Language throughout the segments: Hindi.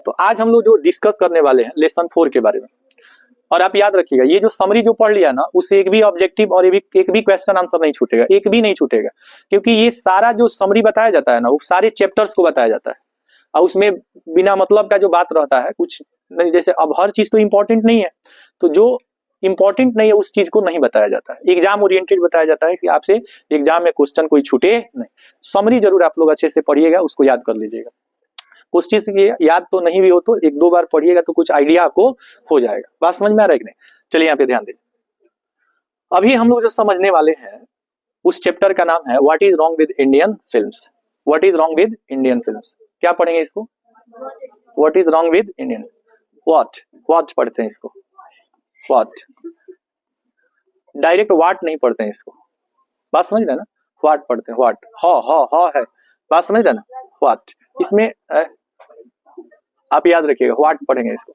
तो आज हम लोग जो डिस्कस करने वाले हैं लेसन 4 के बारे में। और आप याद रखिएगा, ये जो समरी जो पढ़ लिया ना, उससे एक भी ऑब्जेक्टिव और एक भी क्वेश्चन आंसर नहीं छूटेगा, एक भी नहीं छूटेगा, क्योंकि ये सारा जो समरी बताया जाता है ना, वो सारे चैप्टर्स को बताया जाता है और उसमें बिना मतलब का जो बात रहता है कुछ नहीं। जैसे अब हर चीज तो इंपॉर्टेंट नहीं है, तो जो इंपॉर्टेंट नहीं है उस चीज को नहीं बताया जाता है। एग्जाम ओरिएंटेड बताया जाता है कि आपसे एग्जाम में क्वेश्चन कोई छूटे नहीं। समरी जरूर आप लोग अच्छे से पढ़िएगा, उसको याद कर लीजिएगा। कुछ चीज याद तो नहीं भी हो तो एक दो बार पढ़िएगा तो कुछ आइडिया आपको हो जाएगा। बात समझ में आ रहा है कि नहीं? चलिए यहाँ पे ध्यान दीजिए। अभी हम लोग जो समझने वाले हैं उस चैप्टर का नाम है what is wrong with Indian films. What is wrong with Indian films, क्या पढ़ेंगे इसको? What is wrong with Indian, what पढ़ते हैं इसको, व्हाट। डायरेक्ट व्हाट नहीं पढ़ते हैं इसको, बात समझ रहे ना? व्हाट पढ़ते हैं, व्हाट, हा है, बात समझ रहे ना? व्हाट, इसमें आप याद रखिएगा, व्हाट पढ़ेंगे इसको,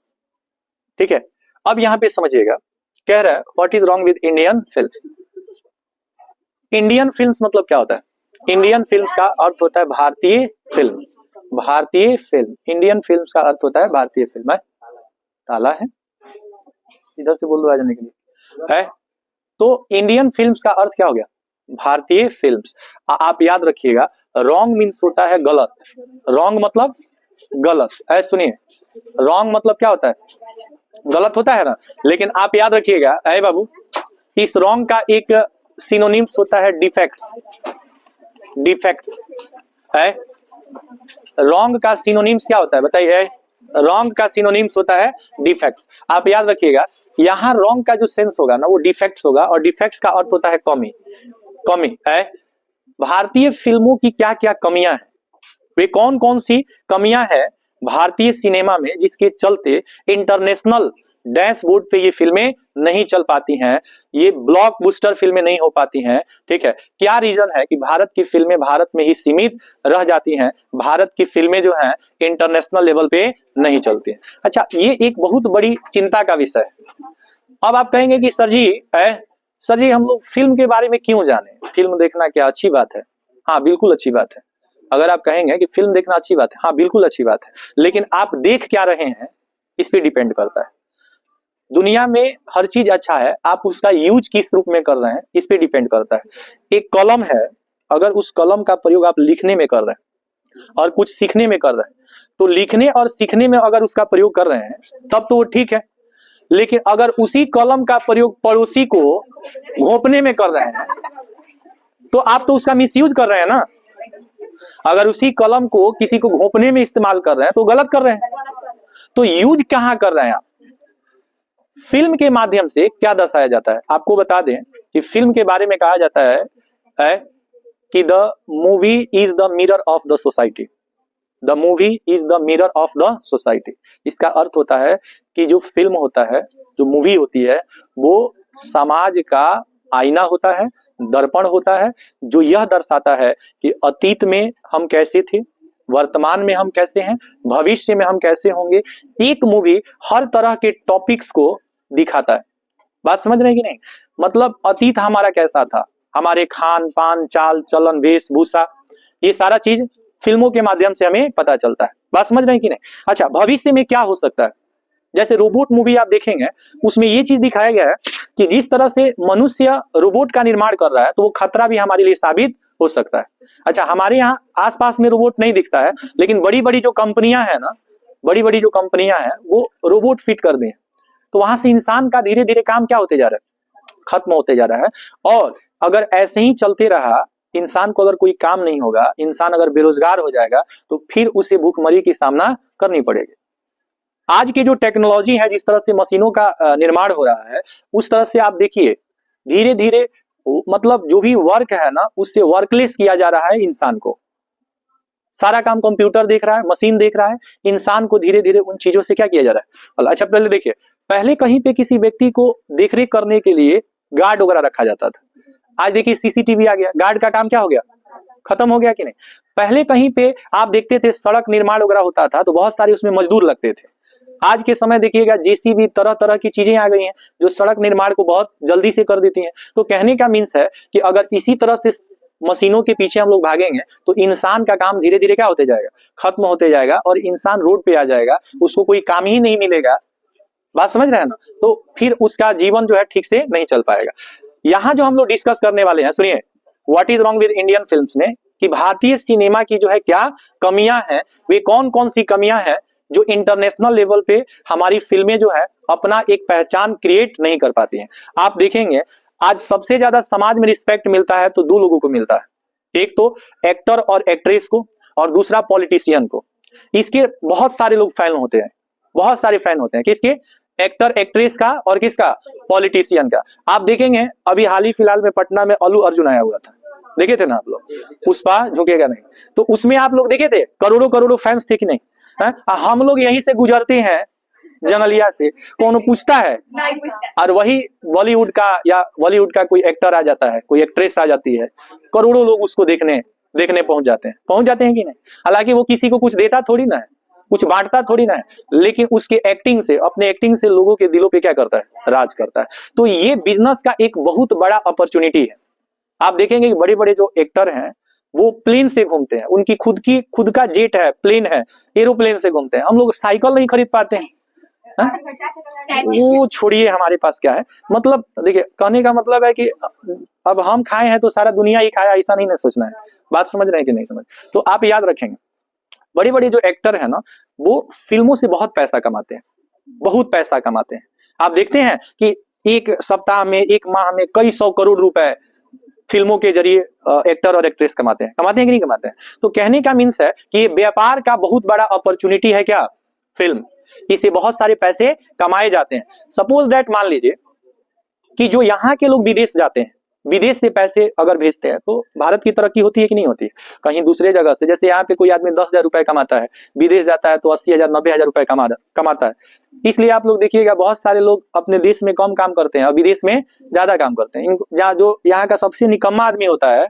ठीक है। अब यहाँ पे समझिएगा, कह रहा है what is wrong with Indian films. Indian films मतलब क्या होता है? इंडियन फिल्म्स का अर्थ होता है भारतीय फिल्म। भारतीय फिल्म, इंडियन फिल्म्स का अर्थ होता है भारतीय फिल्म। है ताला है, इधर से बोल दो आ जाने के लिए। है तो इंडियन फिल्म्स का अर्थ क्या हो गया? भारतीय फिल्म्स। आप याद रखिएगा, रॉन्ग मीन्स होता है गलत। रॉन्ग मतलब गलत। ऐसे सुनिए, रॉन्ग मतलब क्या होता है? गलत होता है ना। लेकिन आप याद रखिएगा ऐ बाबू, इस रॉन्ग का एक सिनोनिम्स होता है डिफेक्ट्स। डिफेक्ट्स है, रॉन्ग का सिनोनिम्स क्या होता है बताइए? रॉन्ग का सिनोनिम्स होता है डिफेक्ट्स। आप याद रखिएगा, यहाँ रॉन्ग का जो सेंस होगा ना वो डिफेक्ट्स होगा, और डिफेक्ट्स का अर्थ होता है कमी। कमी है। भारतीय फिल्मों की क्या क्या कमियां हैं, वे कौन कौन सी कमियां हैं भारतीय सिनेमा में जिसके चलते इंटरनेशनल डैशबोर्ड पे ये फिल्में नहीं चल पाती हैं, ये ब्लॉकबस्टर फिल्में नहीं हो पाती हैं, ठीक है। क्या रीजन है कि भारत की फिल्में भारत में ही सीमित रह जाती हैं, भारत की फिल्में जो हैं इंटरनेशनल लेवल पे नहीं चलती हैं। अच्छा, ये एक बहुत बड़ी चिंता का विषय है। अब आप कहेंगे कि सर जी हम लोग फिल्म के बारे में क्यों जाने, फिल्म देखना क्या अच्छी बात है? हाँ बिल्कुल अच्छी बात है। अगर आप कहेंगे कि फिल्म देखना अच्छी बात है, हाँ बिल्कुल अच्छी बात है, लेकिन आप देख क्या रहे हैं इस पे डिपेंड करता है। दुनिया में हर चीज अच्छा है, आप उसका यूज किस रूप में कर रहे हैं इस पे डिपेंड करता है। एक कलम है, अगर उस कलम का प्रयोग आप लिखने में कर रहे हैं और कुछ सीखने में कर रहे हैं, तो लिखने और सीखने में अगर उसका प्रयोग कर रहे हैं तब तो वो ठीक है। लेकिन अगर उसी कलम का प्रयोग पड़ोसी को घोंपने में कर रहे हैं तो आप तो उसका मिसयूज कर रहे हैं ना। अगर उसी कलम को किसी को घोंपने में इस्तेमाल कर रहे हैं तो गलत कर रहे हैं। तो यूज कहां कर रहे हैं आप? फिल्म के माध्यम से क्या दर्शाया जाता है? आपको बता दें कि फिल्म के बारे में कहा जाता है कि the movie is the mirror of the society. The movie is the mirror of the society. इसका अर्थ होता है कि जो फिल्म होता है, जो मूवी होती है, वो समाज का आईना होता है, दर्पण होता है, जो यह दर्शाता है कि अतीत में हम कैसे थे, वर्तमान में हम कैसे हैं, भविष्य में हम कैसे होंगे। एक मूवी हर तरह के टॉपिक्स को दिखाता है। बात समझ रहे हैं कि नहीं? मतलब अतीत हमारा कैसा था, हमारे खान पान, चाल चलन, वेशभूषा, ये सारा चीज फिल्मों के माध्यम से हमें पता चलता है। बात समझ रहे हैं कि नहीं? अच्छा, भविष्य में क्या हो सकता है? जैसे रोबोट मूवी आप देखेंगे, उसमें ये चीज दिखाया गया है कि जिस तरह से मनुष्य रोबोट का निर्माण कर रहा है तो वो खतरा भी हमारे लिए साबित हो सकता है। अच्छा, हमारे यहाँ आसपास में रोबोट नहीं दिखता है, लेकिन बड़ी बड़ी जो कंपनियां हैं ना, बड़ी बड़ी जो कंपनियां हैं वो रोबोट फिट कर दी हैं, तो वहां से इंसान का धीरे धीरे काम क्या होते जा रहा है? खत्म होते जा रहा है। और अगर ऐसे ही चलते रहा, इंसान को अगर कोई काम नहीं होगा, इंसान अगर बेरोजगार हो जाएगा, तो फिर उसे भूखमरी की सामना करनी पड़ेगी। आज की जो टेक्नोलॉजी है, जिस तरह से मशीनों का निर्माण हो रहा है, उस तरह से आप देखिए धीरे धीरे मतलब जो भी वर्क है ना, उससे वर्कलेस किया जा रहा है इंसान को। सारा काम कंप्यूटर देख रहा है, मशीन देख रहा है, इंसान को धीरे धीरे उन चीजों से क्या किया जा रहा है। अच्छा, पहले देखिए, पहले कहीं पे किसी व्यक्ति को देखरेख करने के लिए गार्ड वगैरह रखा जाता था। आज देखिए सीसीटीवी आ गया, गार्ड का काम क्या हो गया? खत्म हो गया कि नहीं? पहले कहीं पे आप देखते थे सड़क निर्माण वगैरह होता था तो बहुत सारे उसमें मजदूर लगते थे। आज के समय देखिएगा जेसीबी, तरह तरह की चीजें आ गई हैं जो सड़क निर्माण को बहुत जल्दी से कर देती हैं। तो कहने का मीन्स है कि अगर इसी तरह से मशीनों के पीछे हम लोग भागेंगे तो इंसान का काम धीरे धीरे क्या होते जाएगा, खत्म होते जाएगा और इंसान रोड पे आ जाएगा, उसको कोई काम ही नहीं मिलेगा। बात समझ रहे हैं ना? तो फिर उसका जीवन जो है ठीक से नहीं चल पाएगा। यहाँ जो हम लोग डिस्कस करने वाले हैं, सुनिए, what is wrong with Indian films में, कि भारतीय सिनेमा की जो है क्या कमियां हैं, वे कौन कौन सी कमियां हैं जो इंटरनेशनल लेवल पे हमारी फिल्में जो है अपना एक पहचान क्रिएट नहीं कर पाती हैं। आप देखेंगे आज सबसे ज्यादा समाज में रिस्पेक्ट मिलता है तो दो लोगों को मिलता है, एक तो एक्टर और एक्ट्रेस को और दूसरा पॉलिटिशियन को। इसके बहुत सारे लोग फैन होते हैं, बहुत सारे फैन होते हैं, किसके? एक्टर एक्ट्रेस का और किसका? पॉलिटिशियन का। आप देखेंगे अभी हाल ही फिलहाल में पटना में अल्लू अर्जुन आया हुआ था, देखे थे ना आप लोग? पुष्पा झुकेगा नहीं, तो उसमें आप लोग देखे थे करोड़ों करोड़ों फैंस थे कि नहीं? हम लोग यहीं से गुजरते हैं जंगलिया से, कौन पूछता है? नहीं पूछता। और वही बॉलीवुड का या बॉलीवुड का कोई एक्टर आ जाता है, कोई एक्ट्रेस आ जाती है, करोड़ों लोग उसको देखने पहुंच जाते हैं कि नहीं? हालांकि वो किसी को कुछ देता थोड़ी ना है, कुछ बांटता थोड़ी ना है, लेकिन उसके एक्टिंग से, अपने एक्टिंग से लोगों के दिलों पे क्या करता है? राज करता है। तो ये बिजनेस का एक बहुत बड़ा अपॉर्चुनिटी है। आप देखेंगे कि बड़े बड़े जो एक्टर हैं वो प्लेन से घूमते हैं, उनकी खुद का जेट है, प्लेन है, एरोप्लेन से घूमते हैं। हम लोग साइकिल नहीं खरीद पाते हैं, वो छोड़िए हमारे पास क्या है। मतलब देखिए, कहने का मतलब है कि अब हम खाए हैं तो सारा दुनिया ही खाया, ऐसा नहीं ना सोचना है। बात समझ रहे हैं कि नहीं समझ? तो आप याद रखेंगे, बड़े बड़े जो एक्टर है ना वो फिल्मों से बहुत पैसा कमाते हैं, बहुत पैसा कमाते हैं। आप देखते हैं कि एक सप्ताह में, एक माह में कई 100 करोड़ रुपए फिल्मों के जरिए एक्टर और एक्ट्रेस कमाते हैं कि नहीं कमाते हैं? तो कहने का मीन्स है कि ये व्यापार का बहुत बड़ा अपॉर्चुनिटी है क्या? फिल्म। इससे बहुत सारे पैसे कमाए जाते हैं। सपोज दैट, मान लीजिए कि जो यहाँ के लोग विदेश जाते हैं, विदेश से पैसे अगर भेजते हैं तो भारत की तरक्की होती है कि नहीं होती है? कहीं दूसरे जगह से, जैसे यहाँ पे कोई आदमी 10,000 रुपए कमाता है, विदेश जाता है तो 80,000 90,000 रुपए कमाता है। इसलिए आप लोग देखिएगा बहुत सारे लोग अपने देश में कम काम करते हैं और विदेश में ज्यादा काम करते हैं। जो यहाँ का सबसे निकम्मा आदमी होता है,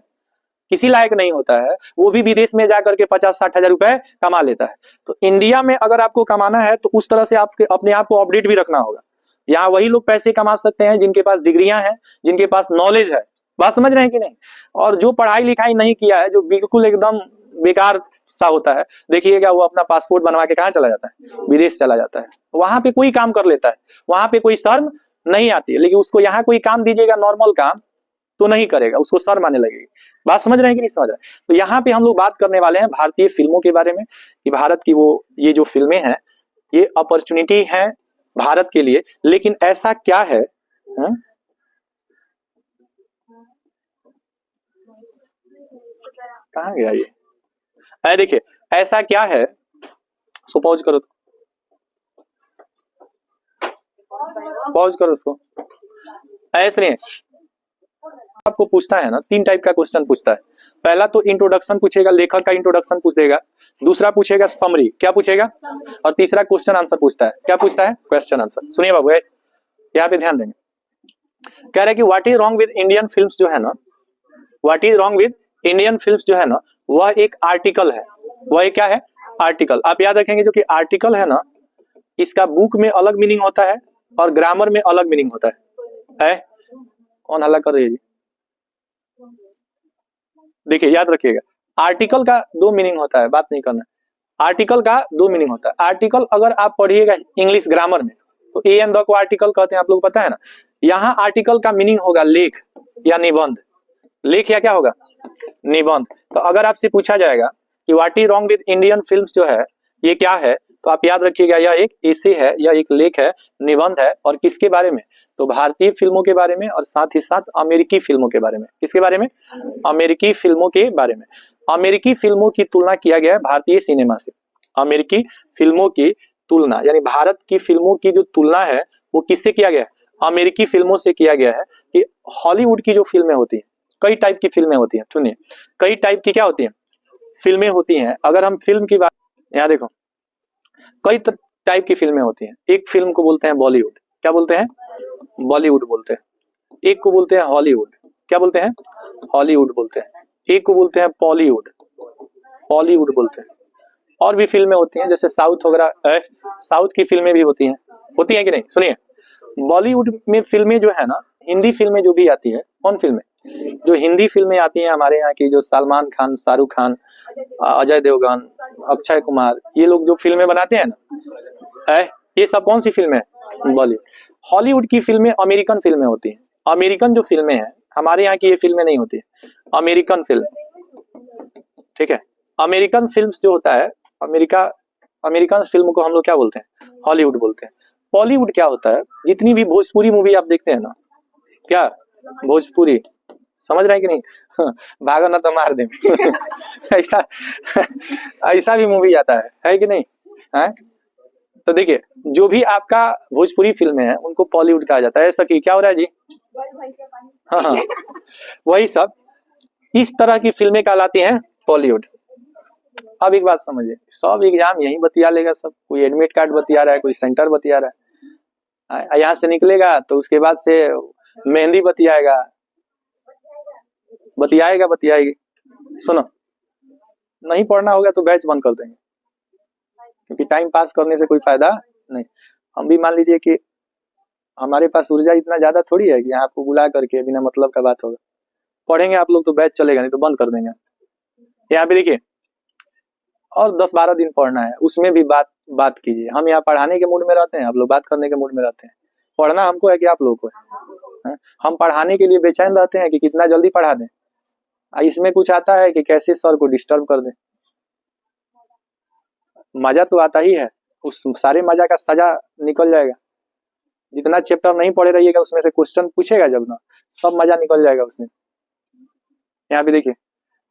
किसी लायक नहीं होता है, वो भी विदेश में जाकर के 50-60 हजार रुपए कमा लेता है। तो इंडिया में अगर आपको कमाना है तो उस तरह से आपके अपने आप को अपडेट भी रखना होगा। यहाँ वही लोग पैसे कमा सकते हैं जिनके पास डिग्रियां हैं, जिनके पास नॉलेज है। बात समझ रहे हैं कि नहीं? और जो पढ़ाई लिखाई नहीं किया है, जो बिल्कुल एकदम बेकार सा होता है, देखिएगा वो अपना पासपोर्ट बनवा के कहाँ चला जाता है? विदेश चला जाता है। वहां पे कोई काम कर लेता है, वहां पे कोई शर्म नहीं आती है। लेकिन उसको यहाँ कोई काम दीजिएगा, नॉर्मल काम, तो नहीं करेगा, उसको शर्म आने लगेगी। बात समझ रहे हैं कि नहीं समझ रहे? तो यहाँ पे हम लोग बात करने वाले हैं भारतीय फिल्मों के बारे में, कि भारत की ये जो फिल्में हैं ये अपॉर्चुनिटी है भारत के लिए। लेकिन ऐसा क्या है, कहाँ गया ये? देखिए, ऐसा क्या है, उसको पॉज करो, पॉज करो उसको। ऐसे आपको पूछता है ना, 3 टाइप का क्वेश्चन पूछता है। पहला तो इंट्रोडक्शन पूछेगा, लेखक का इंट्रोडक्शन पूछ देगा। दूसरा पूछेगा समरी, क्या पूछेगा? और तीसरा क्वेश्चन आंसर पूछता है। क्या पूछता है? Question answer. सुनिए बाबू, यहाँ पे ध्यान देंगे। कह रहा है कि what is wrong with Indian films जो है ना, what is wrong with Indian films जो है ना, वह एक आर्टिकल है। वह क्या है? आर्टिकल। आप याद रखेंगे जो कि आर्टिकल है ना, इसका बुक में अलग मीनिंग होता है और ग्रामर में अलग मीनिंग होता है? कौन हल्ला कर रही है? देखिए याद रखिएगा, आर्टिकल का 2 मीनिंग होता है, बात नहीं करना। आर्टिकल का 2 मीनिंग होता है। आर्टिकल अगर आप पढ़िएगा इंग्लिश ग्रामर में तो ए एंड द को आर्टिकल कहते हैं, आप लोग पता है ना। यहाँ आर्टिकल का मीनिंग होगा लेख या निबंध। लेख या क्या होगा? निबंध। तो अगर आपसे पूछा जाएगा कि what is wrong with Indian films जो है ये क्या है, तो आप याद रखिएगा यह एक एसे है, यह एक लेख है, निबंध है। और किसके बारे में? तो भारतीय फिल्मों के बारे में और साथ ही साथ अमेरिकी फिल्मों के बारे में। किसके बारे में? अमेरिकी फिल्मों के बारे में। अमेरिकी फिल्मों की तुलना किया गया है भारतीय सिनेमा से। अमेरिकी फिल्मों की तुलना, यानी भारत की फिल्मों की जो तुलना है वो किससे किया गया है? अमेरिकी फिल्मों से किया गया है। कि हॉलीवुड की जो फिल्में होती हैं, कई टाइप की फिल्में होती हैं। सुनिए, कई टाइप की क्या होती हैं? फिल्में होती हैं। अगर हम फिल्म की बात, यहाँ देखो, कई टाइप की फिल्में होती हैं। एक फिल्म को बोलते हैं बॉलीवुड। क्या बोलते हैं? बॉलीवुड बोलते हैं। एक को बोलते हैं हॉलीवुड। क्या बोलते हैं? हॉलीवुड बोलते हैं। एक को बोलते हैं बॉलीवुड, बॉलीवुड बोलते हैं। और भी फिल्में होती हैं जैसे साउथ वगैरह, साउथ की फिल्में भी होती हैं कि नहीं? सुनिए, बॉलीवुड में फिल्में जो है ना, हिंदी फिल्में जो भी आती है, कौन फिल्में? जो हिंदी फिल्में आती हैं हमारे यहाँ की, जो सलमान खान, शाहरुख खान, अजय देवगन, अक्षय कुमार, ये लोग जो फिल्में बनाते हैं ना, है ये सब कौन सी फिल्में हैं? बॉलीवुड। हॉलीवुड की फिल्में अमेरिकन फिल्में होती हैं। अमेरिकन जो फिल्में हैं, हमारे यहाँ की ये फिल्में नहीं होती है। अमेरिकन फिल्म, ठीक है। अमेरिकन फिल्म्स जो होता है, अमेरिकन फिल्म को हम लोग क्या बोलते हैं? हॉलीवुड बोलते हैं। बॉलीवुड क्या होता है? जितनी भी भोजपुरी मूवी आप देखते हैं ना, क्या भोजपुरी, समझ रहे हैं कि नहीं? भागो ना तो मार दे। ऐसा ऐसा भी मूवी आता है कि नहीं? है तो देखिए, जो भी आपका भोजपुरी फिल्में हैं उनको बॉलीवुड कहा जाता है। ऐसा कि क्या हो रहा है जी? हाँ, वही सब इस तरह की फिल्में कहलाती हैं बॉलीवुड। अब एक बात समझिए, सब एग्जाम यही बतिया लेगा सब। कोई एडमिट कार्ड बतिया रहा है, कोई सेंटर बतिया रहा है, यहाँ से निकलेगा तो उसके बाद से मेहंदी बतियाएगा, बतियाएगी। सुनो, नहीं पढ़ना होगा तो बैच बंद कर देंगे, क्योंकि टाइम पास करने से कोई फायदा नहीं। हम भी मान लीजिए कि हमारे पास ऊर्जा इतना ज्यादा थोड़ी है कि यहाँ आपको बुला करके बिना मतलब का बात होगा। पढ़ेंगे आप लोग तो बैच चलेगा, नहीं तो बंद कर देंगे। यहाँ पे देखिए, और 10-12 दिन पढ़ना है, उसमें भी बात कीजिए। हम यहाँ पढ़ाने के मूड में रहते हैं, आप लोग बात करने के मूड में रहते हैं। पढ़ना हमको है कि आप लोग को है? हम पढ़ाने के लिए बेचैन रहते हैं कि कितना जल्दी पढ़ा दें। इसमें कुछ आता है कि कैसे सर को डिस्टर्ब कर दें। मजा तो आता ही है, उस सारे मजा का सजा निकल जाएगा। जितना चैप्टर नहीं पढ़े रहिएगा उसमें से क्वेश्चन पूछेगा जब ना, सब मजा निकल जाएगा उसमें। यहाँ पे देखिए,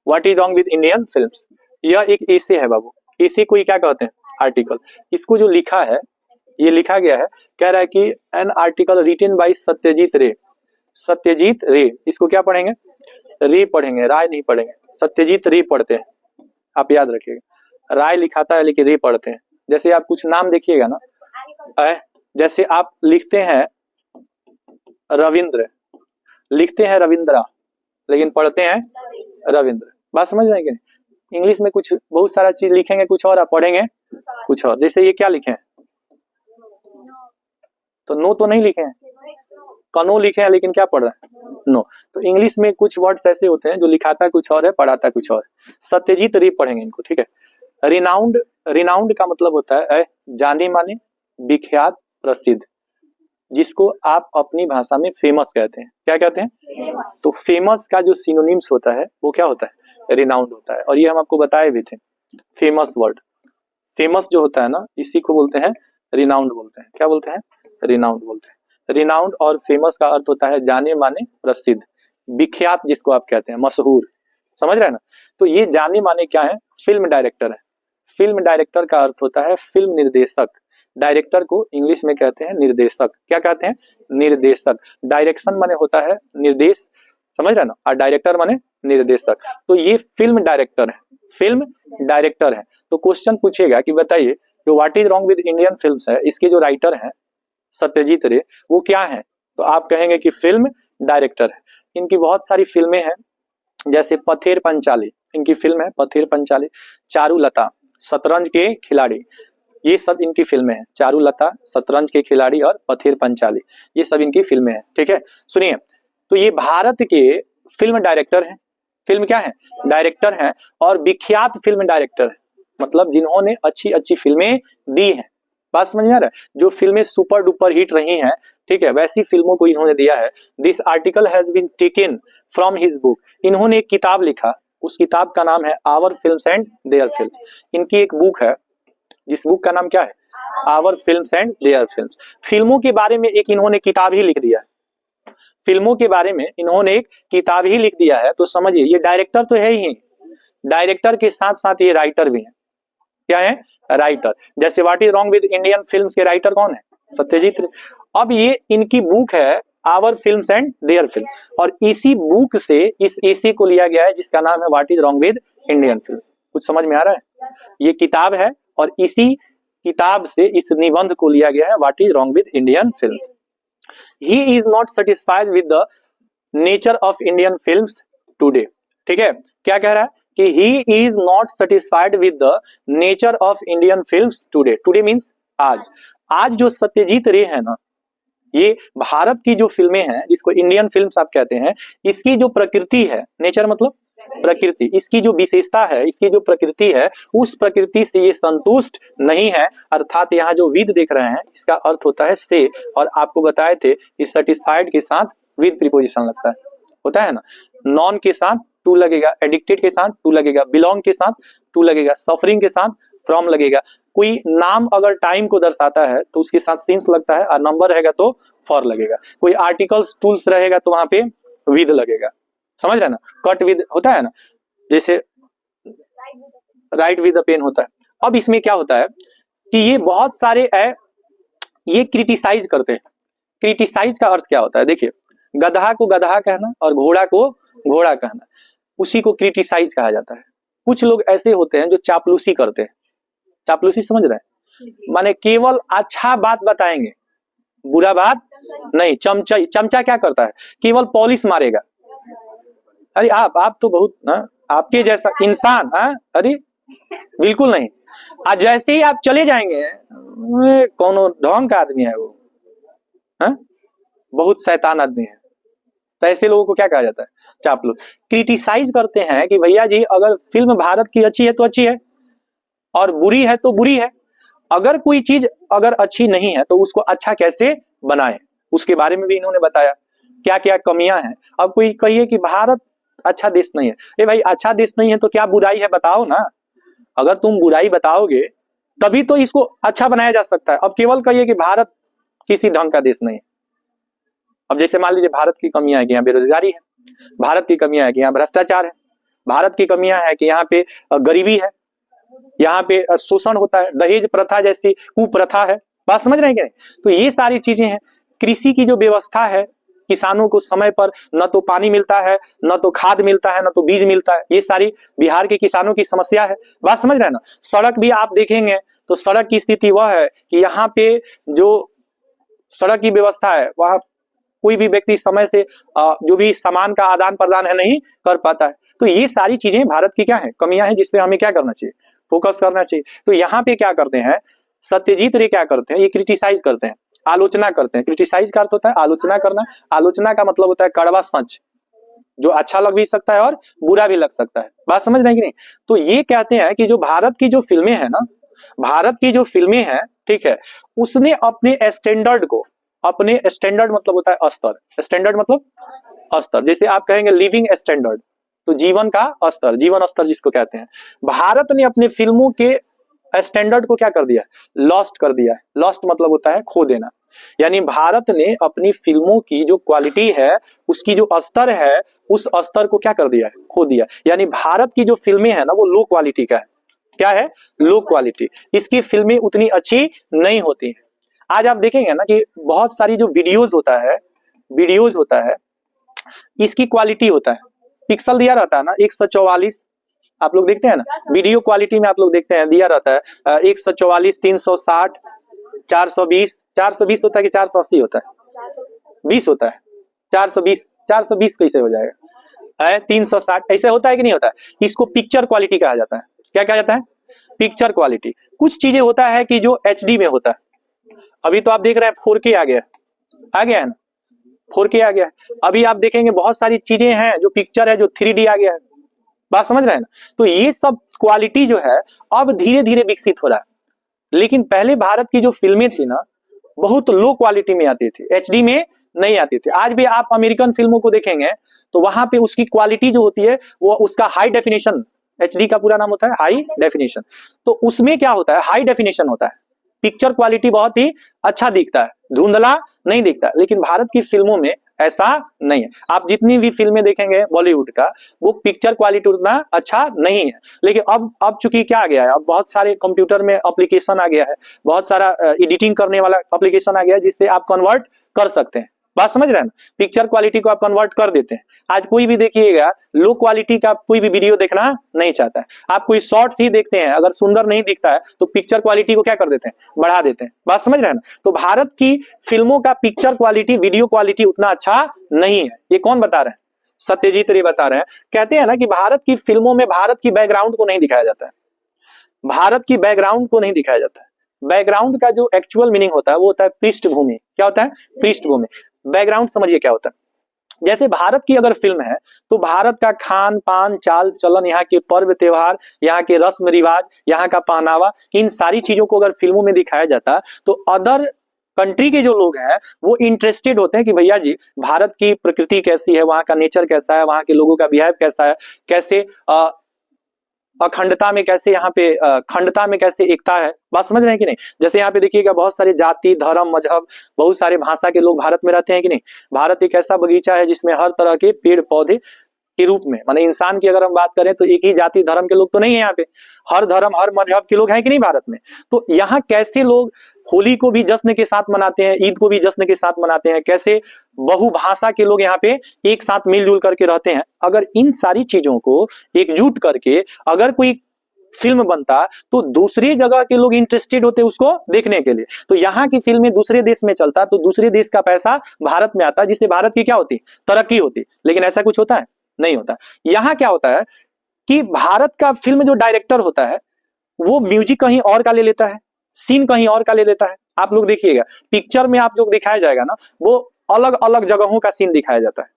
what is wrong with Indian films. यह एक एसे है बाबू। एसे को क्या कहते हैं? आर्टिकल। इसको जो लिखा है, ये लिखा गया है, कह रहा है कि an article written by Satyajit Ray. Satyajit रे, इसको क्या पढ़ेंगे? रे पढ़ेंगे, राय नहीं पढ़ेंगे। सत्यजीत रे पढ़ते हैं, आप याद रखिएगा। राय लिखाता है लेकिन रे पढ़ते हैं। जैसे आप कुछ नाम देखिएगा ना, जैसे आप लिखते हैं रविंद्र, लिखते हैं रविंद्रा, लेकिन पढ़ते हैं रविंद्र। बात समझ रहे हैं कि नहीं? इंग्लिश में कुछ बहुत सारा चीज लिखेंगे कुछ और, आप पढ़ेंगे कुछ और। जैसे ये क्या लिखे हैं? तो नो तो नहीं लिखे हैं, कनो लिखे हैं, लेकिन क्या पढ़ रहे हैं? नो। तो इंग्लिश में कुछ वर्ड्स ऐसे होते हैं जो लिखाता कुछ और है, पढ़ाता कुछ और। सत्यजीत रे पढ़ेंगे इनको, ठीक है। रिनाउंड, रिनाउंड का मतलब होता है जाने माने, विख्यात, प्रसिद्ध, जिसको आप अपनी भाषा में फेमस कहते हैं। क्या कहते हैं? तो फेमस का जो सिनोनिम्स होता है वो क्या होता है? रिनाउंड होता है। और ये हम आपको बताए भी थे। फेमस वर्ड, फेमस जो होता है ना, इसी को बोलते हैं रिनाउंड बोलते हैं। क्या बोलते हैं? रिनाउंड बोलते हैं। रिनाउंड और फेमस का अर्थ होता है जाने माने, प्रसिद्ध, विख्यात, जिसको आप कहते हैं मशहूर। समझ रहे हैं ना? तो ये जाने माने क्या है? फिल्म डायरेक्टर है। फिल्म डायरेक्टर का अर्थ होता है फिल्म निर्देशक। डायरेक्टर को इंग्लिश में कहते हैं निर्देशक। क्या कहते हैं? निर्देशक। डायरेक्शन माने होता है निर्देश, समझ रहे ना? और डायरेक्टर माने निर्देशक। तो ये फिल्म डायरेक्टर है, फिल्म डायरेक्टर है। तो क्वेश्चन पूछेगा कि बताइए जो what is wrong with Indian films है, इसके जो राइटर हैं सत्यजीत रे, वो क्या है? तो आप कहेंगे कि फिल्म डायरेक्टर है। इनकी बहुत सारी फिल्में हैं, जैसे पथेर पंचाली, इनकी फिल्म है पथेर पंचाली। चारुलता, शतरंज के खिलाड़ी, ये सब इनकी फिल्में हैं। चारुलता, शतरंज के खिलाड़ी और पथेर पंचाली, ये सब इनकी फिल्में हैं, ठीक है। सुनिए, तो ये भारत के फिल्म डायरेक्टर हैं। फिल्म क्या है? डायरेक्टर हैं, और विख्यात फिल्म डायरेक्टर है, मतलब जिन्होंने अच्छी अच्छी फिल्में दी हैं। बात समझ में आ रहा है? जो फिल्में सुपर डुपर हिट रही हैं, ठीक है, वैसी फिल्मों को इन्होंने दिया है। This article has been taken from his book. इन्होंने एक किताब लिखा, उस किताब का नाम है our films and their film. इनकी एक बुक है, जिस बुक का नाम क्या है? Our films and their films. फिल्मों के बारे में एक इन्होंने किताब ही लिख दिया है। फिल्मों के बारे में इन्होंने एक किताब ही लिख दिया है। तो समझिए, ये डायरेक्टर तो है ही, डायरेक्टर के साथ साथ ये राइटर भी है। क्या है? राइटर। जैसे what is wrong with Indian films के राइटर कौन है? सत्यजीत रे। अब ये इनकी बुक है our films and their film, और इसी बुक से इस एसे को लिया गया है जिसका नाम है what is wrong with Indian films. कुछ समझ में आ रहा है? ये किताब है और इसी किताब से इस निबंध को लिया गया है what is wrong with Indian films. He is not satisfied with the nature of Indian films today। ठीक है, क्या कह रहा है? कि he is not satisfied with the nature of Indian films today। Today means आज। आज जो सत्यजीत रे है ना, ये भारत की जो फिल्में हैं, जिसको इंडियन फिल्म्स आप कहते हैं, इसकी जो प्रकृति है, नेचर मतलब प्रकृति, इसकी जो विशेषता है, इसकी जो प्रकृति है, उस प्रकृति से ये संतुष्ट नहीं है। अर्थात यहाँ जो विद देख रहे हैं, इसका अर्थ होता है से, और आपको बताए थे इस सेटिस्फाइड के साथ विद प्रीपोजिशन लगता है, होता है ना। नॉन के साथ टू लगेगा, एडिक्टेड के साथ टू लगेगा, बिलोंग के साथ टू लगेगा, सफरिंग के साथ फ्रॉम लगेगा। कोई नाम अगर टाइम को दर्शाता है तो उसके साथ सिंस लगता है, और नंबर रहेगा तो फॉर लगेगा। कोई आर्टिकल्स टूल्स रहेगा तो वहां पे विद लगेगा, समझ रहे ना। कट विद होता है ना, जैसे राइट विद द पेन होता है। अब इसमें क्या होता है कि ये बहुत सारे ये क्रिटिसाइज करते हैं। क्रिटिसाइज का अर्थ क्या होता है, देखिए, गधा को गधा कहना और घोड़ा को घोड़ा कहना, उसी को क्रिटिसाइज कहा जाता है। कुछ लोग ऐसे होते हैं जो चापलूसी करते हैं। चापलूसी समझ रहे हैं, माने केवल अच्छा बात बताएंगे, बुरा बात नहीं। चमचा क्या करता है, केवल पॉलिश मारेगा। अरे आप तो बहुत ना, आपके जैसा इंसान, अरे बिल्कुल नहीं। आज जैसे ही आप चले जाएंगे, कौन ढोंग का आदमी है वो, बहुत शैतान आदमी है, तो ऐसे लोगों को क्या कहा जाता है, चापलूस। क्रिटिसाइज करते हैं कि भैया जी, अगर फिल्म भारत की अच्छी है तो अच्छी है, और बुरी है तो बुरी है। अगर कोई चीज अगर अच्छी नहीं है तो उसको अच्छा कैसे बनाएं, उसके बारे में भी इन्होंने बताया, क्या क्या कमियां हैं। अब कोई कहिए कि भारत अच्छा देश नहीं है, ए भाई, अच्छा देश नहीं है तो क्या बुराई है बताओ ना। अगर तुम बुराई बताओगे तभी तो इसको अच्छा बनाया जा सकता है। अब केवल कहिए कि भारत किसी ढंग का देश नहीं है। अब जैसे मान लीजिए भारत की कमियां है कि यहाँ बेरोजगारी है, भारत की कमियां है कि यहाँ भ्रष्टाचार है, भारत की कमियां है कि यहाँ पे गरीबी है, यहाँ पे शोषण होता है, दहेज प्रथा जैसी कुप्रथा है। बात समझ रहे हैं क्या? तो ये सारी चीजें हैं। कृषि की जो व्यवस्था है, किसानों को समय पर न तो पानी मिलता है, न तो खाद मिलता है, न तो बीज मिलता है, ये सारी बिहार के किसानों की समस्या है। बात समझ रहे हैं ना। सड़क भी आप देखेंगे तो सड़क की स्थिति वह है कि यहाँ पे जो सड़क की व्यवस्था है, वहां कोई भी व्यक्ति समय से जो भी सामान का आदान प्रदान है नहीं कर पाता है। तो ये सारी चीजें भारत की क्या है, कमियां हैं, जिसपे हमें क्या करना चाहिए, फोकस करना चाहिए। तो यहाँ पे क्या करते हैं सत्यजीत रे, क्या करते हैं, ये क्रिटिसाइज करते हैं, आलोचना करते हैं। क्रिटिसाइज का अर्थ होता है आलोचना करना। आलोचना का मतलब होता है कड़वा सच, जो अच्छा लग भी सकता है और बुरा भी लग सकता है। बात समझ रहे हैं कि नहीं। तो ये कहते हैं कि जो भारत की जो फिल्में हैं ना, भारत की जो फिल्में हैं, ठीक है, उसने अपने स्टैंडर्ड को, अपने स्टैंडर्ड मतलब होता है स्तर, स्टैंडर्ड मतलब स्तर। जैसे आप कहेंगे लिविंग स्टैंडर्ड, तो जीवन का स्तर, जीवन स्तर जिसको कहते हैं, भारत ने अपने फिल्मों के स्टैंडर्ड को क्या कर दिया, लॉस्ट कर दिया है। लॉस्ट मतलब होता है खो देना। यानी भारत ने अपनी फिल्मों की जो क्वालिटी है, उसकी जो स्तर है, उस स्तर को क्या कर दिया है, खो दिया। यानी भारत की जो फिल्में हैं ना, वो लो क्वालिटी का है। क्या है, लो क्वालिटी। इसकी फिल्में उतनी अच्छी नहीं होती हैं। आज आप देखेंगे ना कि बहुत सारी जो वीडियोज होता है, इसकी क्वालिटी होता है, पिक्सल दिया रहता है ना 144, आप लोग देखते हैं ना वीडियो क्वालिटी में, आप लोग देखते हैं दिया रहता है 144, 360, 420 होता है कि 480 होता है, 20 होता है, 420 कैसे हो जाएगा, 360 ऐसे होता है कि नहीं होता है। इसको पिक्चर क्वालिटी कहा जाता है। क्या कहा जाता है, पिक्चर क्वालिटी। कुछ चीजें होता है कि जो HD में होता है। अभी तो आप देख रहे हैं 4K आ गया है ना, 4K आ गया है। अभी आप देखेंगे बहुत सारी चीजें हैं जो पिक्चर है, जो 3D आ गया है। बात समझ रहे हैं ना। तो ये सब क्वालिटी जो है अब धीरे धीरे विकसित हो रहा है। लेकिन पहले भारत की जो फिल्में थी ना, बहुत लो क्वालिटी में आती थी, HD में नहीं आती थी। आज भी आप अमेरिकन फिल्मों को देखेंगे तो वहां पे उसकी क्वालिटी जो होती है वो उसका हाई डेफिनेशन, HD का पूरा नाम होता है हाई डेफिनेशन। तो उसमें क्या होता है, हाई डेफिनेशन होता है, पिक्चर क्वालिटी बहुत ही अच्छा दिखता है, धुंधला नहीं दिखता। लेकिन भारत की फिल्मों में ऐसा नहीं है। आप जितनी भी फिल्में देखेंगे बॉलीवुड का, वो पिक्चर क्वालिटी उतना अच्छा नहीं है। लेकिन अब चूंकि क्या आ गया है, अब बहुत सारे कंप्यूटर में एप्लीकेशन आ गया है, बहुत सारा एडिटिंग करने वाला एप्लीकेशन आ गया है, जिससे आप कन्वर्ट कर सकते हैं। बात समझ रहे हैं ना, पिक्चर क्वालिटी को आप कन्वर्ट कर देते हैं। आज कोई भी देखिएगा लो क्वालिटी का कोई भी वीडियो देखना नहीं चाहता है। आप कोई शॉर्ट्स ही देखते हैं, अगर सुंदर नहीं दिखता है तो पिक्चर क्वालिटी को क्या कर देते हैं, बढ़ा देते हैं। बात समझ रहे हैं ना। तो भारत की फिल्मों का पिक्चर क्वालिटी, वीडियो क्वालिटी उतना अच्छा नहीं है। ये कौन बता रहे हैं, सत्यजीत रे बता रहे हैं। कहते हैं ना कि भारत की फिल्मों में भारत की बैकग्राउंड को नहीं दिखाया जाता है, भारत की बैकग्राउंड को नहीं दिखाया जाता है। बैकग्राउंड का जो एक्चुअल मीनिंग होता है वो होता है पृष्ठभूमि। क्या होता है? पृष्ठभूमि। बैकग्राउंड समझिए क्या होता है। जैसे भारत की अगर फिल्म है तो भारत का खान पान चाल चलन, यहाँ के पर्व त्योहार, यहाँ के रस्म रिवाज, यहाँ का पहनावा, इन सारी चीजों को अगर फिल्मों में दिखाया जाता तो अदर कंट्री के जो लोग हैं वो इंटरेस्टेड होते हैं कि भैया जी भारत की प्रकृति कैसी है, वहाँ का नेचर कैसा है, वहाँ के लोगों का बिहेव कैसा है, कैसे अखंडता में कैसे, यहाँ पे खंडता में कैसे एकता है। बात समझ रहे हैं कि नहीं? जैसे यहाँ पे देखिएगा बहुत सारे जाति धर्म मजहब, बहुत सारे भाषा के लोग भारत में रहते हैं कि नहीं। भारत एक ऐसा बगीचा है जिसमें हर तरह के पेड़ पौधे के रूप में, माने इंसान की अगर हम बात करें तो एक ही जाति धर्म के लोग तो नहीं है यहाँ पे, हर धर्म हर मजहब के लोग हैं कि नहीं भारत में। तो यहाँ कैसे लोग होली को भी जश्न के साथ मनाते हैं, ईद को भी जश्न के साथ मनाते हैं, कैसे बहुभाषा के लोग यहाँ पे एक साथ मिलजुल करके रहते हैं। अगर इन सारी चीजों को एकजुट करके अगर कोई फिल्म बनता तो दूसरी जगह के लोग इंटरेस्टेड होते उसको देखने के लिए। तो यहाँ की फिल्में दूसरे देश में चलता तो दूसरे देश का पैसा भारत में आता, जिससे भारत की क्या होती? तरक्की होती। लेकिन ऐसा कुछ होता है? नहीं होता। यहाँ क्या होता है कि भारत का फिल्म जो डायरेक्टर होता है वो म्यूजिक कहीं और का ले लेता है, सीन कहीं और का ले लेता है। आप लोग देखिएगा पिक्चर में आप जो दिखाया जाएगा ना वो अलग अलग जगहों का सीन दिखाया जाता है।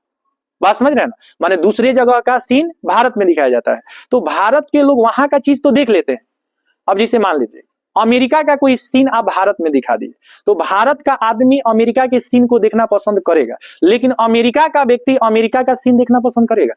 बात समझ रहे हैं ना? माने दूसरे जगह का सीन भारत में दिखाया जाता है। तो भारत के लोग वहां का चीज तो देख लेते हैं। अब जिसे मान लीजिए अमेरिका का कोई सीन आप भारत में दिखा दिए तो भारत का आदमी अमेरिका के सीन को देखना पसंद करेगा, लेकिन अमेरिका का व्यक्ति अमेरिका का सीन देखना पसंद करेगा?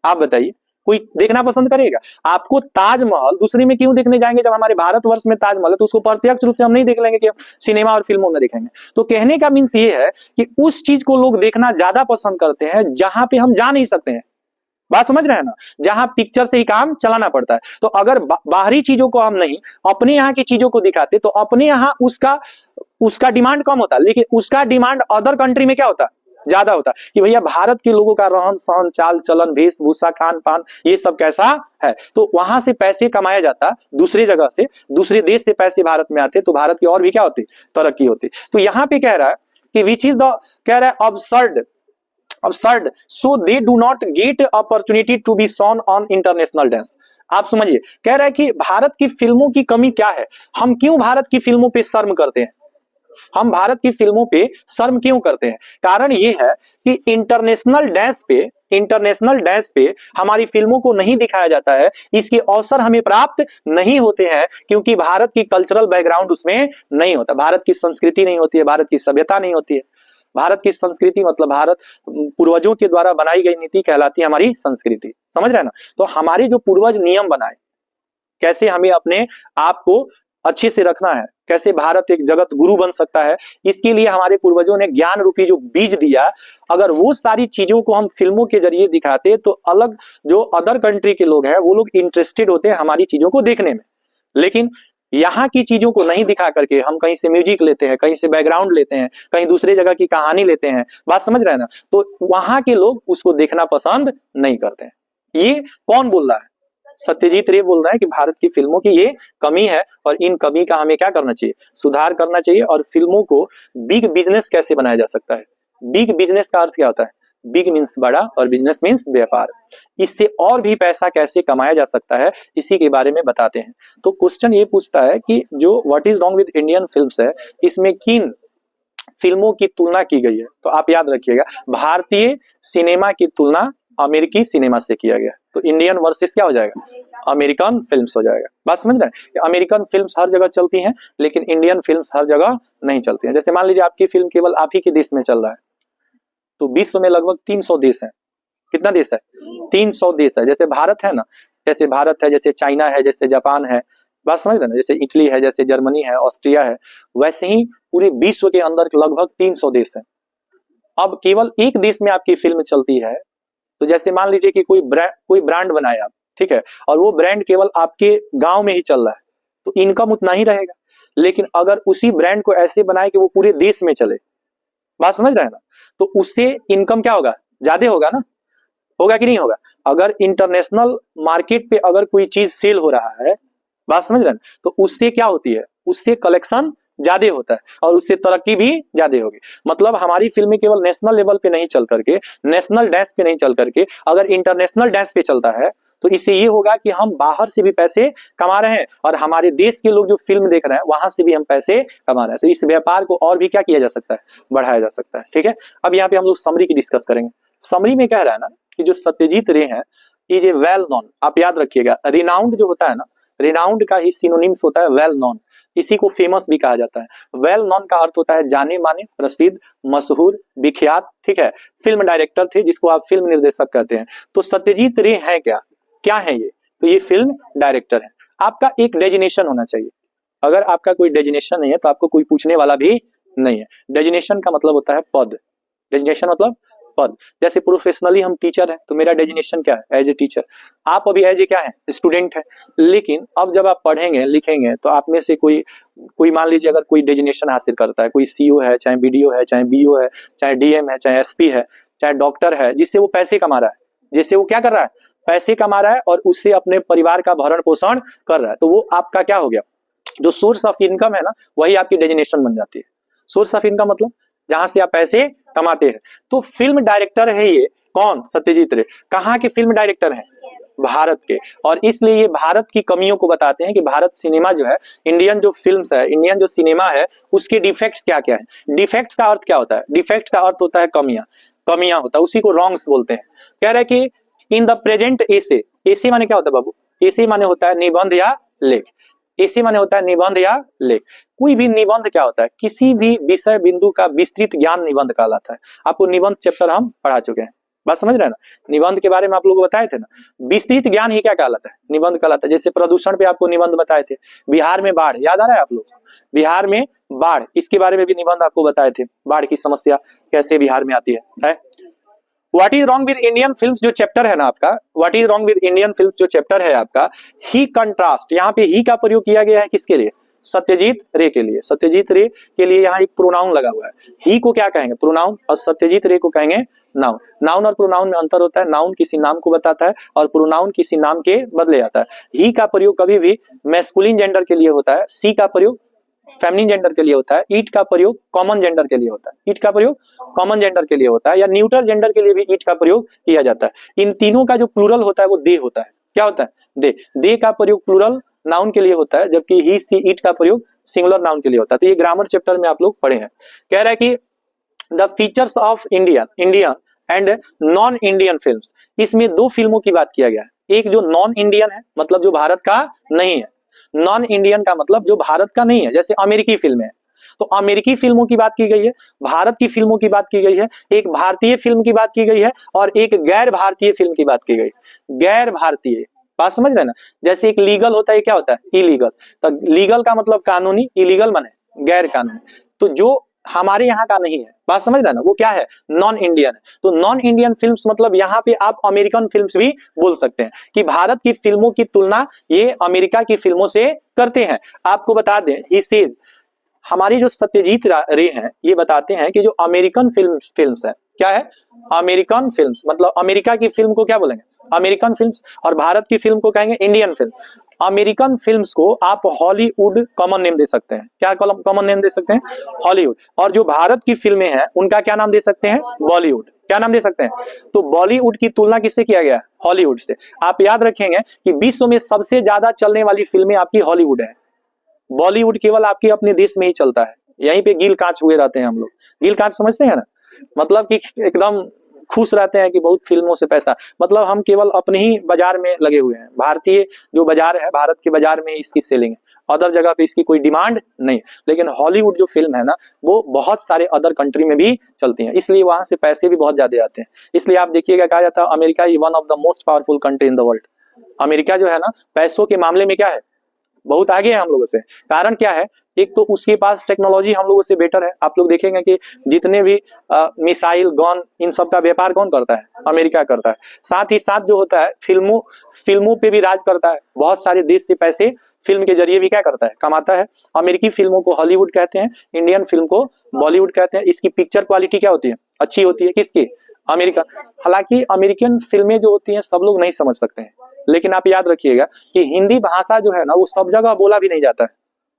आप बताइए, कोई देखना पसंद करेगा? आपको ताजमहल दूसरे में क्यों देखने जाएंगे? जब हमारे भारतवर्ष में ताजमहल है तो उसको प्रत्यक्ष रूप से हम नहीं देख लेंगे कि सिनेमा और फिल्मों में देखेंगे। तो कहने का मीन्स ये है कि उस चीज को लोग देखना ज्यादा पसंद करते हैं जहां पे हम जा नहीं सकते हैं। बात समझ रहे हैं ना? जहां पिक्चर से ही काम चलाना पड़ता है। तो अगर बाहरी चीजों को हम नहीं अपने यहाँ की चीजों को दिखाते तो अपने यहाँ उसका डिमांड कम होता, लेकिन उसका डिमांड अदर कंट्री में क्या होता? ज्यादा होता कि भैया भारत के लोगों का रहन सहन चाल चलन वेशभूषा खान पान ये सब कैसा है। तो वहां से पैसे कमाया जाता, दूसरी जगह से दूसरे देश से पैसे भारत में आते तो भारत की और भी क्या होती? तरक्की होती। तो यहाँ पे कह रहा है कि विच इज द, कह रहा है absurd so they do not get opportunity to be shown on international dance। आप समझिए, कह रहा है कि भारत की फिल्मों की कमी क्या है, हम क्यों भारत की फिल्मों पे शर्म करते हैं, हम भारत की फिल्मों पे शर्म क्यों करते हैं? कारण ये है कि इंटरनेशनल डैश पे हमारी फिल्मों को नहीं दिखाया जाता है, इसके अवसर हमें प्राप्त नहीं होते हैं क्योंकि भारत की कल्चरल बैकग्राउंड उसमें नहीं होता, भारत की संस्कृति नहीं होती है, भारत की सभ्यता नहीं होती है। भारत की संस्कृति मतलब भारत पूर्वजों के द्वारा बनाई गई नीति कहलाती है हमारी संस्कृति। समझ रहे हैं ना? तो हमारे जो पूर्वज नियम बनाए, कैसे हमें अपने आप को अच्छे से रखना है, कैसे भारत एक जगत गुरु बन सकता है, इसके लिए हमारे पूर्वजों ने ज्ञान रूपी जो बीज दिया, अगर वो सारी चीजों को हम फिल्मों के जरिए दिखाते तो अलग जो अदर कंट्री के लोग हैं वो लोग इंटरेस्टेड होते हैं हमारी चीजों को देखने में। लेकिन यहाँ की चीजों को नहीं दिखा करके हम कहीं से म्यूजिक लेते हैं, कहीं से बैकग्राउंड लेते हैं, कहीं दूसरे जगह की कहानी लेते हैं। बात समझ रहे हैं ना? तो वहां के लोग उसको देखना पसंद नहीं करते हैं। ये कौन बोल रहा है? सत्यजीत रे बोल रहा है कि भारत की फिल्मों की ये कमी है और इन कमी का हमें क्या करना चाहिए? सुधार करना चाहिए। और फिल्मों को बिग बिजनेस कैसे बनाया जा सकता है? बिग बिजनेस का अर्थ क्या होता है? बिग मीन्स बड़ा और बिजनेस मीन्स व्यापार। इससे और भी पैसा कैसे कमाया जा सकता है, इसी के बारे में बताते हैं। तो क्वेश्चन ये पूछता है कि जो what is wrong with Indian films है, इसमें किन फिल्मों की तुलना की गई है? तो आप याद रखिएगा, भारतीय सिनेमा की तुलना अमेरिकी सिनेमा से किया गया। तो इंडियन वर्सेस क्या हो जाएगा? अमेरिकन फिल्म्स हो जाएगा। बात समझ रहे हैं? अमेरिकन फिल्म्स हर जगह चलती हैं लेकिन इंडियन फिल्म्स हर जगह नहीं चलती हैं। जैसे मान लीजिए आपकी फिल्म केवल आप ही के देश में चल रहा है, तो विश्व में लगभग 300 देश है। कितना देश है? 300 देश है। जैसे भारत है ना, जैसे भारत है, जैसे चाइना है, जैसे जापान है, बात समझ रहे ना, जैसे इटली है, जैसे जर्मनी है, ऑस्ट्रिया है, वैसे ही पूरे विश्व के अंदर लगभग 300 देश है। अब केवल एक देश में आपकी फिल्म चलती है, तो जैसे मान लीजिए कि कोई ब्रांड बनाए आप, ठीक है, और वो ब्रांड केवल आपके गांव में ही चल रहा है, तो इनकम उतना ही रहेगा। लेकिन अगर उसी ब्रांड को ऐसे बनाए कि वो पूरे देश में चले, बात समझ रहे हैं ना, तो उससे इनकम क्या होगा? ज्यादा होगा ना, होगा कि नहीं होगा? अगर इंटरनेशनल मार्केट पे अगर कोई चीज सेल हो रहा है, बात समझ रहे हैं, तो उससे क्या होती है? उससे कलेक्शन ज्यादा होता है और उससे तरक्की भी ज्यादा होगी। मतलब हमारी फिल्में केवल नेशनल लेवल पे नहीं चल करके, नेशनल डैश पे नहीं चल करके, अगर इंटरनेशनल डैश पे चलता है तो इससे ये होगा कि हम बाहर से भी पैसे कमा रहे हैं और हमारे देश के लोग जो फिल्म देख रहे हैं वहां से भी हम पैसे कमा रहे हैं। तो इस व्यापार को और भी क्या किया जा सकता है, बढ़ाया जा सकता है। ठीक है, अब यहाँ पे हम लोग समरी की डिस्कस करेंगे। समरी में कह रहा है ना कि जो सत्यजीत रे हैं इज ए वेल नोन, आप याद रखिएगा रिनाउंड जो होता है ना, रिनाउंड का ही सिनोनिम्स होता है वेल नोन, इसी को फेमस भी कहा जाता है। वेल नोन का अर्थ होता है जाने माने, प्रसिद्ध, मशहूर, विख्यात। ठीक है, फिल्म डायरेक्टर थे जिसको आप फिल्म निर्देशक कहते हैं। तो सत्यजीत रे है क्या, क्या है ये, तो ये फिल्म डायरेक्टर है। आपका एक डेजिनेशन होना चाहिए, अगर आपका कोई डेजिनेशन नहीं है तो आपको कोई पूछने वाला भी नहीं है। डेजिनेशन का मतलब होता है पद, डेजिनेशन मतलब पद। जैसे प्रोफेशनली हम टीचर हैं तो मेरा डेजिनेशन क्या है, एज ए टीचर। आप अभी एज ए क्या है, स्टूडेंट है। लेकिन अब जब आप पढ़ेंगे लिखेंगे तो आप में से कोई मान लीजिए अगर कोई डेजिनेशन हासिल करता है, कोई सीओ है, चाहे बीडीओ है, चाहे बीओ है, चाहे डीएम है, चाहे एसपी है, चाहे डॉक्टर है, जिससे वो पैसे कमा रहा है, जिससे वो क्या कर रहा है, पैसे कमा रहा है और उससे अपने परिवार का भरण पोषण कर रहा है, तो वो आपका क्या हो गया, जो सोर्स ऑफ इनकम है ना, वही आपकी डेजिनेशन बन जाती है। सोर्स ऑफ इनकम मतलब जहां से आप पैसे कमाते हैं। तो फिल्म डायरेक्टर है ये कौन, सत्यजीत रे। कहाँ के फिल्म डायरेक्टर हैं, भारत के। और इसलिए ये भारत की कमियों को बताते हैं कि भारत सिनेमा जो है, इंडियन जो फिल्म्स है, इंडियन जो सिनेमा है, उसके डिफेक्ट्स क्या क्या है। डिफेक्ट्स का अर्थ क्या होता है, डिफेक्ट का अर्थ होता है कमियां, कमियां होता है, उसी को रॉन्ग्स बोलते हैं। कह रहे कि इन द प्रेजेंट एसे, एसे माने क्या होता है बाबू, एसे माने होता है निबंध या लेख, एसे माने होता है निबंध या लेख। कोई भी निबंध क्या होता है, किसी भी विषय बिंदु का विस्तृत ज्ञान निबंध कहलाता है। आपको निबंध चैप्टर हम पढ़ा चुके हैं, बात समझ रहे हैं ना, निबंध के बारे में आप लोग को बताए थे ना। विस्तृत ज्ञान ही क्या कहलाता है, निबंध कहलाता है। जैसे प्रदूषण पे आपको निबंध बताए थे, बिहार में बाढ़, याद आ रहा है आप लोग, बिहार में बाढ़, इसके बारे में भी निबंध आपको बताए थे, बाढ़ की समस्या कैसे बिहार में आती है? What is wrong with Indian film जो चैप्टर है ना आपका, what is wrong with Indian film जो चैप्टर है आपका, ही कंट्रास्ट, यहाँ पे ही का प्रयोग किया गया है किसके लिए, सत्यजीत रे के लिए। सत्यजीत रे के लिए यहाँ एक प्रोनाउन लगा हुआ है। ही को क्या कहेंगे, प्रोनाउन, और सत्यजीत रे को कहेंगे नाउन। नाउन और प्रोनाउन में अंतर होता है, नाउन किसी नाम को बताता है और प्रोनाउन किसी नाम के बदले आता है। ही का प्रयोग कभी भी मैस्कुलिन जेंडर के लिए होता है, सी का प्रयोग फेमिनिन जेंडर के लिए होता है, ईट का प्रयोग कॉमन जेंडर के लिए होता है, ईट का प्रयोग कॉमन जेंडर के लिए होता है, या न्यूट्रल जेंडर के लिए भी ईट का प्रयोग किया जाता है। इन तीनों का जो प्लूरल होता है वो दे होता है। क्या होता है, दे। दे का प्रयोग प्लूरल नाउन के लिए होता है, जबकि ही सी ईट का प्रयोग सिंगुलर नाउन के लिए होता है। तो ये ग्रामर चैप्टर में आप लोग पढ़े हैं। कह रहा है कि the features of Indian and non Indian films, इसमें दो फिल्मों की बात किया गया है। एक जो नॉन इंडियन है, मतलब जो भारत का नहीं है, नॉन इंडियन का मतलब जो भारत का नहीं है, जैसे अमेरिकी फिल्में हैं, तो अमेरिकी फिल्मों की बात की गई है, भारत की फिल्मों की बात की गई है, एक भारतीय फिल्म की बात की गई है और एक गैर भारतीय फिल्म की बात की गई। गैर भारतीय, बात समझ रहे हैं ना। जैसे एक लीगल होता है, क्या होता है, इलीगल। तो लीगल का मतलब कानूनी, इलीगल माने गैर कानूनी। तो जो हमारे यहाँ का नहीं है, बात समझ रहे हैं ना, वो क्या है, नॉन इंडियन है। तो नॉन इंडियन फिल्म्स मतलब यहाँ पे आप अमेरिकन फिल्म्स भी बोल सकते हैं कि भारत की फिल्मों की तुलना ये अमेरिका की फिल्मों से करते हैं। आपको बता दें, ही सेज, हमारी जो सत्यजीत रे हैं ये बताते हैं कि जो अमेरिकन फिल्म्स है, क्या है, अमेरिकन फिल्म्स, मतलब अमेरिका की फिल्म को क्या बोलेंगे, अमेरिकन फिल्म्स, और भारत की फिल्म को कहेंगे इंडियन फिल्म। अमेरिकन फिल्म्स को आप हॉलीवुड कॉमन नेम दे सकते हैं। क्या कॉमन नेम दे सकते हैं, हॉलीवुड। और जो भारत की फिल्में हैं उनका क्या नाम दे सकते हैं, बॉलीवुड। क्या नाम दे सकते हैं, तो बॉलीवुड की तुलना किससे किया गया, हॉलीवुड से। आप याद रखेंगे कि विश्व में सबसे ज्यादा चलने वाली फिल्में आपकी हॉलीवुड है, बॉलीवुड केवल आपके अपने देश में ही चलता है। यहीं पे गिल कांच हुए रहते हैं हम लोग, गिल कांच समझते हैं ना, मतलब कि एकदम खुश रहते हैं कि बहुत फिल्मों से पैसा, मतलब हम केवल अपने ही बाजार में लगे हुए हैं। भारतीय जो बाजार है, भारत के बाजार में इसकी सेलिंग है, अदर जगह पे इसकी कोई डिमांड नहीं। लेकिन हॉलीवुड जो फिल्म है ना, वो बहुत सारे अदर कंट्री में भी चलती हैं, इसलिए वहां से पैसे भी बहुत ज्यादा आते हैं। इसलिए आप देखिएगा, कहा जाता है America is one of the most powerful country in the world. America जो है ना, पैसों के मामले में क्या है, बहुत आगे है हम लोगों से। कारण क्या है, एक तो उसके पास टेक्नोलॉजी हम लोगों से बेटर है। आप लोग देखेंगे कि जितने भी मिसाइल, गन, इन सब का व्यापार कौन करता है, अमेरिका करता है। साथ ही साथ जो होता है, फिल्मों पे भी राज करता है। बहुत सारे देश से पैसे फिल्म के जरिए भी क्या करता है, कमाता है। अमेरिकी फिल्मों को हॉलीवुड कहते हैं, इंडियन फिल्म को बॉलीवुड कहते हैं। इसकी पिक्चर क्वालिटी क्या होती है, अच्छी होती है, किसकी, अमेरिका। हालांकि अमेरिकन फिल्में जो होती हैं सब लोग नहीं समझ सकते हैं, लेकिन आप याद रखिएगा कि हिंदी भाषा जो है ना, वो सब जगह बोला भी नहीं जाता है।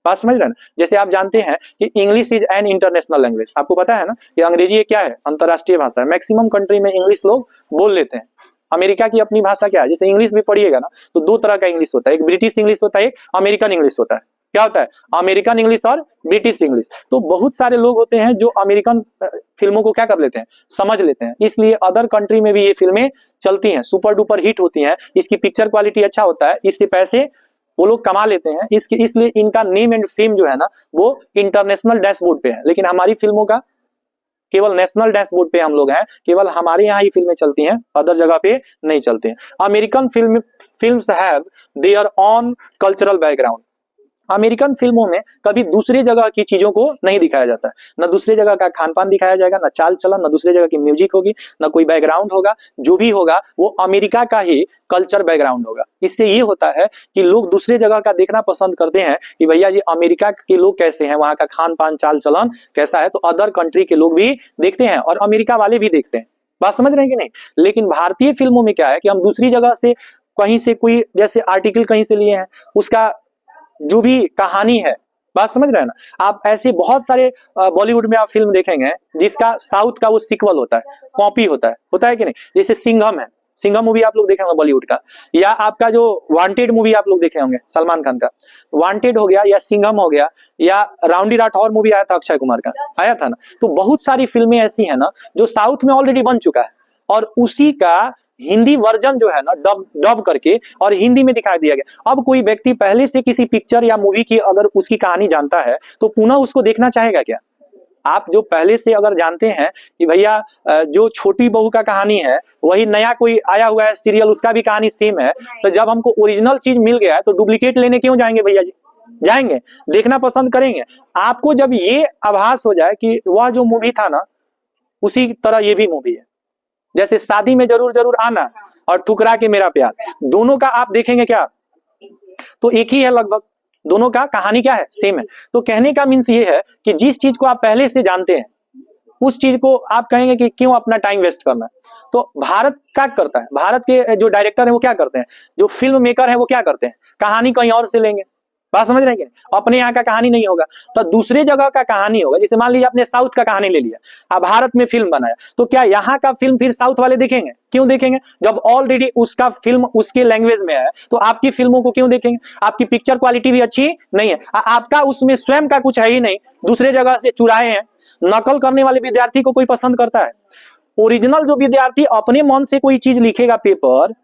बात समझ रहे हैं ना। जैसे आप जानते हैं कि English is an international language, आपको पता है ना कि अंग्रेजी क्या है, अंतरराष्ट्रीय भाषा है। मैक्सिमम कंट्री में इंग्लिश लोग बोल लेते हैं, अमेरिका की अपनी भाषा क्या है, जैसे इंग्लिश भी पढ़िएगा ना तो दो तरह का इंग्लिश होता है, एक ब्रिटिश इंग्लिश होता है, एक अमेरिकन इंग्लिश होता है। क्या होता है? अमेरिकन इंग्लिश और ब्रिटिश इंग्लिश। तो बहुत सारे लोग होते हैं जो अमेरिकन फिल्मों को क्या कर लेते हैं, समझ लेते हैं, इसलिए अदर कंट्री में भी ये फिल्में चलती हैं, सुपर डुपर हिट होती हैं, इसकी पिक्चर क्वालिटी अच्छा होता है, इससे पैसे वो लोग कमा लेते हैं, इसलिए इनका नेम एंड फेम जो है ना वो इंटरनेशनल डैशबोर्ड पे है। लेकिन हमारी फिल्मों का केवल नेशनल डैशबोर्ड पे हम लोग हैं, केवल हमारे यहाँ ही फिल्में चलती हैं, अदर जगह पे नहीं चलते हैं। American films have their on cultural background. American फिल्मों में कभी दूसरे जगह की चीजों को नहीं दिखाया जाता है, ना दूसरे जगह का खान पान दिखाया जाएगा, ना चाल चलन, ना दूसरे जगह की म्यूजिक होगी, ना कोई बैकग्राउंड होगा, जो भी होगा वो अमेरिका का ही कल्चर बैकग्राउंड होगा। इससे ये होता है कि लोग दूसरे जगह का देखना पसंद करते हैं कि भैया जी अमेरिका के लोग कैसे हैं, वहां का खान पान चाल चलन कैसा है, तो अदर कंट्री के लोग भी देखते हैं और अमेरिका वाले भी देखते हैं। बात समझ रहे हैं कि नहीं? लेकिन भारतीय फिल्मों में क्या है कि हम दूसरी जगह से कहीं से कोई जैसे आर्टिकल कहीं से लिए हैं, उसका जो भी कहानी है, बात समझ रहे हैं ना, आप ऐसे बहुत सारे बॉलीवुड में आप फिल्म देखेंगे जिसका साउथ का वो सीक्वल होता है, कॉपी होता है कि नहीं? जैसे सिंघम है, सिंघम मूवी आप लोग देखे होंगे बॉलीवुड का, या आपका जो वांटेड मूवी आप लोग देखे होंगे सलमान खान का, वांटेड हो गया या सिंघम हो गया, या राउडी राठौर मूवी आया था अक्षय कुमार का, आया था ना। तो बहुत सारी फिल्में ऐसी हैं ना जो साउथ में ऑलरेडी बन चुका है और उसी का हिंदी वर्जन जो है ना डब करके और हिंदी में दिखा दिया गया। अब कोई व्यक्ति पहले से किसी पिक्चर या मूवी की अगर उसकी कहानी जानता है तो पुनः उसको देखना चाहेगा क्या? आप जो पहले से अगर जानते हैं कि भैया जो छोटी बहू का कहानी है वही नया कोई आया हुआ है सीरियल, उसका भी कहानी सेम है, तो जब हमको ओरिजिनल चीज मिल गया है तो डुप्लीकेट लेने क्यों जाएंगे भैया जी? जाएंगे, देखना पसंद करेंगे। आपको जब ये आभास हो जाए कि वह जो मूवी था ना उसी तरह ये भी मूवी है, जैसे शादी में जरूर जरूर आना और ठुकरा के मेरा प्यार, दोनों का आप देखेंगे क्या तो एक ही है, लगभग दोनों का कहानी क्या है, सेम है। तो कहने का मीन्स ये है कि जिस चीज को आप पहले से जानते हैं उस चीज को आप कहेंगे कि क्यों अपना टाइम वेस्ट करना है। तो भारत क्या करता है, भारत के जो डायरेक्टर है वो क्या करते हैं, जो फिल्म मेकर है वो क्या करते हैं, कहानी कहीं और से लेंगे। बात समझ रहे हैं कि नहीं? अपने यहाँ का कहानी नहीं होगा तो दूसरे जगह का कहानी होगा। जैसे मान लीजिए आपने साउथ का कहानी ले लिया, अब भारत में फिल्म बनाया, तो क्या यहाँ का फिल्म फिर साउथ वाले देखेंगे? क्यों देखेंगे? जब ऑलरेडी उसका फिल्म उसके लैंग्वेज में है तो आपकी फिल्मों को क्यों देखेंगे? आपकी पिक्चर क्वालिटी भी अच्छी नहीं है, आपका उसमें स्वयं का कुछ है ही नहीं, दूसरे जगह से चुराए हैं। नकल करने वाले विद्यार्थी को कोई पसंद करता है? ओरिजिनल जो विद्यार्थी अपने मन से कोई चीज लिखेगा पेपर,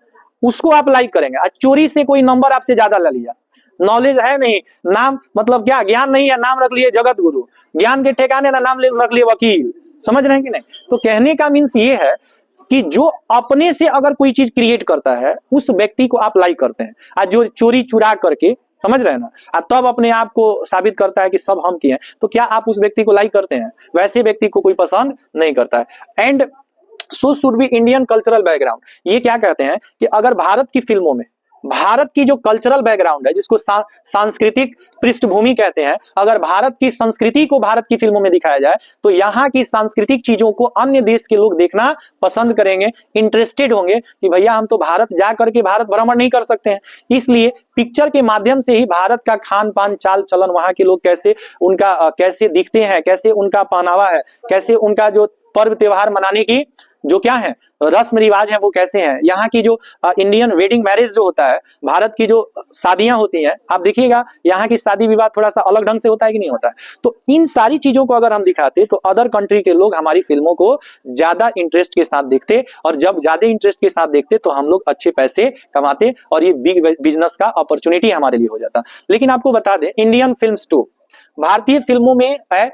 उसको आप लाइक करेंगे। चोरी से कोई नंबर आपसे ज्यादा ले लिया, नॉलेज है नहीं, नाम मतलब क्या ज्ञान नहीं है, नाम रख लिए जगत गुरु, ज्ञान के ठिकाने ना नाम रख लिए वकील। समझ रहे हैं कि नहीं? तो कहने का मीन्स ये है कि जो अपने से अगर कोई चीज क्रिएट करता है उस व्यक्ति को आप लाइक करते हैं, आज जो चोरी चुरा करके, समझ रहे हैं ना, तब अपने आप को साबित करता है कि सब हम किए हैं, तो क्या आप उस व्यक्ति को लाइक करते हैं? वैसे व्यक्ति को कोई पसंद नहीं करता है। And so should be Indian cultural background. ये क्या कहते हैं कि अगर भारत की फिल्मों में भारत की जो कल्चरल बैकग्राउंड है, जिसको सांस्कृतिक पृष्ठभूमि कहते हैं, अगर भारत की संस्कृति को भारत की फिल्मों में दिखाया जाए तो यहाँ की सांस्कृतिक चीजों को अन्य देश के लोग देखना पसंद करेंगे, इंटरेस्टेड होंगे कि भैया हम तो भारत जा करके भारत भ्रमण नहीं कर सकते हैं, इसलिए पिक्चर के माध्यम से ही भारत का खान पान चाल चलन, वहां के लोग कैसे उनका कैसे दिखते हैं, कैसे उनका पहनावा है, कैसे उनका जो पर्व त्योहार मनाने की जो क्या है रस्म रिवाज है वो कैसे हैं, यहाँ की जो इंडियन वेडिंग मैरिज जो होता है, भारत की जो शादियां होती हैं, आप देखिएगा यहाँ की शादी विवाह थोड़ा सा अलग ढंग से होता है कि नहीं होता है। तो इन सारी चीजों को अगर हम दिखाते तो अदर कंट्री के लोग हमारी फिल्मों को ज्यादा इंटरेस्ट के साथ देखते, और जब ज्यादा इंटरेस्ट के साथ देखते तो हम लोग अच्छे पैसे कमाते और ये बिग बिजनेस का अपॉर्चुनिटी हमारे लिए हो जाता। लेकिन आपको बता दें, इंडियन फिल्म्स टू, भारतीय फिल्मों में है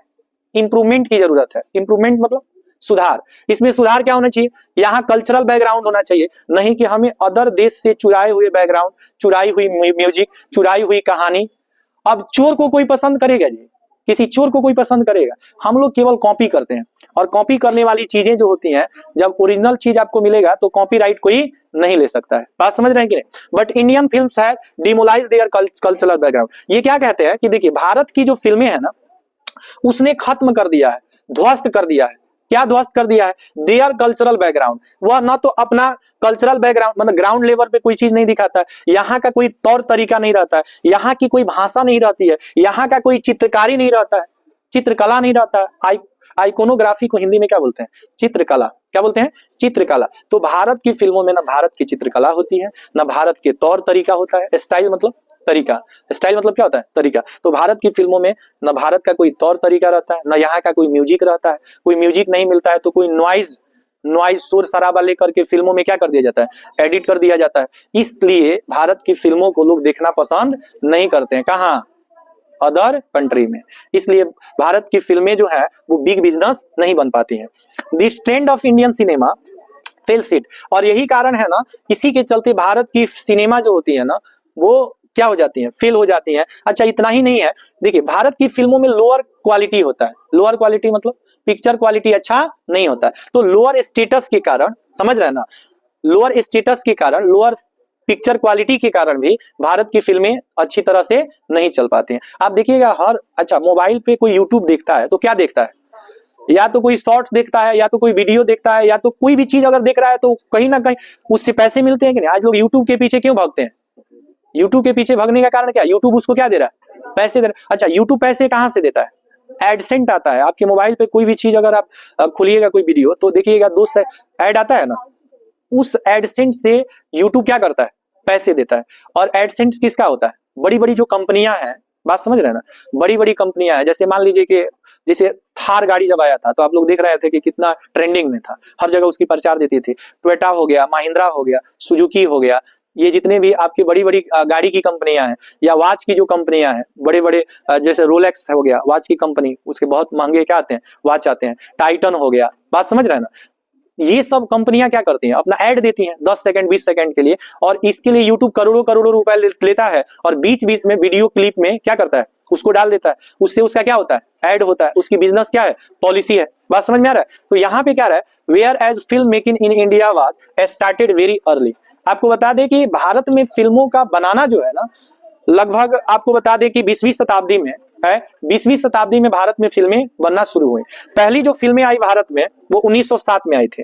इंप्रूवमेंट की जरूरत है। इंप्रूवमेंट मतलब सुधार। इसमें सुधार क्या होना चाहिए? यहाँ कल्चरल बैकग्राउंड होना चाहिए, नहीं कि हमें अदर देश से चुराए हुए बैकग्राउंड, चुराई हुई म्यूजिक, चुराई हुई कहानी। अब चोर को कोई पसंद करेगा जी? किसी चोर को कोई पसंद करेगा? हम लोग केवल कॉपी करते हैं, और कॉपी करने वाली चीजें जो होती हैं, जब ओरिजिनल चीज आपको मिलेगा तो कॉपीराइट कोई नहीं ले सकता है। बात समझ रहे हैं कि नहीं? But Indian films have demolised their cultural background. ये क्या कहते हैं कि देखिए भारत की जो फिल्में हैं ना, उसने खत्म कर दिया है, ध्वस्त कर दिया है। क्या ध्वस्त कर दिया है? Their cultural background. वह ना तो अपना कल्चरल बैकग्राउंड मतलब ग्राउंड लेवल पे कोई चीज नहीं दिखाता है, यहाँ का कोई तौर तरीका नहीं रहता है, यहाँ की कोई भाषा नहीं रहती है, यहाँ का कोई चित्रकारी नहीं रहता है। चित्रकला नहीं रहता। आइकोनोग्राफी को हिंदी में क्या बोलते हैं? चित्रकला। क्या बोलते हैं? चित्रकला। तो भारत की फिल्मों में ना भारत की चित्रकला होती है, ना भारत के तौर तरीका होता है। स्टाइल मतलब तरीका, स्टाइल मतलब क्या होता है? तरीका। तो भारत की फिल्मों में ना भारत का कोई तौर तरीका रहता है, ना यहाँ का कोई म्यूजिक रहता है। कोई म्यूजिक नहीं मिलता है तो कोई नॉइज शोर शराबा लेकर के फिल्मों में क्या कर दिया जाता है? एडिट कर दिया जाता है। इसलिए भारत की फिल्मों को लोग देखना पसंद नहीं करते हैं। कहाँ? अदर कंट्री में। इसलिए भारत की फिल्में जो है वो बिग बिजनेस नहीं बन पाती हैं। This trend of Indian cinema fails it. और यही कारण है ना, इसी के चलते भारत की सिनेमा जो होती है ना वो क्या हो जाती है? फेल हो जाती है। अच्छा, इतना ही नहीं है, देखिए भारत की फिल्मों में लोअर क्वालिटी होता है। लोअर क्वालिटी मतलब पिक्चर क्वालिटी अच्छा नहीं होता है। तो लोअर स्टेटस के कारण, समझ रहे हैं ना, लोअर स्टेटस के कारण, लोअर पिक्चर क्वालिटी के कारण भी भारत की फिल्में अच्छी तरह से नहीं चल पाती हैं। आप देखिएगा अच्छा, मोबाइल पे कोई यूट्यूब देखता है तो क्या देखता है? या तो कोई शॉर्ट्स देखता है, या तो कोई वीडियो देखता है, या तो कोई भी चीज अगर देख रहा है तो कहीं ना कहीं उससे पैसे मिलते हैं कि नहीं? आज लोग यूट्यूब के पीछे क्यों भागते हैं? यूट्यूब के पीछे भागने का कारण क्या? यूट्यूब उसको क्या दे रहा है? पैसे दे रहा है। अच्छा, यूट्यूब पैसे कहां से देता है? एडसेंट आता है। आपके मोबाइल पे कोई भी चीज अगर आप खोलिएगा कोई वीडियो तो देखिएगा 2 से ऐड आता है ना, उस एडसेंट से यूट्यूब क्या करता है? पैसे देता है। और एडसेंट किसका होता है? बड़ी बड़ी जो कंपनियां हैं, बात समझ रहे हैं ना, बड़ी बड़ी कंपनियां हैं। जैसे मान लीजिए कि जैसे थार गाड़ी जब आया था तो आप लोग देख रहे थे कि कितना ट्रेंडिंग में था, हर जगह उसकी प्रचार देती थी। टोयोटा हो गया, महिंद्रा हो गया, सुजुकी हो गया, ये जितने भी आपकी बड़ी बड़ी गाड़ी की कंपनियां हैं, या वॉच की जो कंपनियां हैं, बड़े बड़े जैसे रोलेक्स हो गया वॉच की कंपनी, उसके बहुत महंगे क्या आते हैं? वॉच आते हैं। टाइटन हो गया, बात समझ रहे हैं ना। ये सब कंपनियां क्या करती हैं? अपना ऐड देती हैं 10 सेकंड 20 सेकंड के लिए, और इसके लिए यूट्यूब करोड़ों करोड़ों रुपए लेता है, और बीच बीच में वीडियो क्लिप में क्या करता है? उसको डाल देता है। उससे उसका क्या होता है? ऐड होता है। उसकी बिजनेस क्या है? पॉलिसी है। बात समझ में आ रहा है? तो यहाँ पे क्या रहा है? Whereas film making in India was started very early. आपको बता दें कि भारत में फिल्मों का बनाना जो है ना, लगभग आपको बता दें कि 20वीं शताब्दी में है। 20वीं शताब्दी में भारत में फिल्में बनना शुरू हुई। पहली जो फिल्में आई भारत में वो 1907 में आई थी।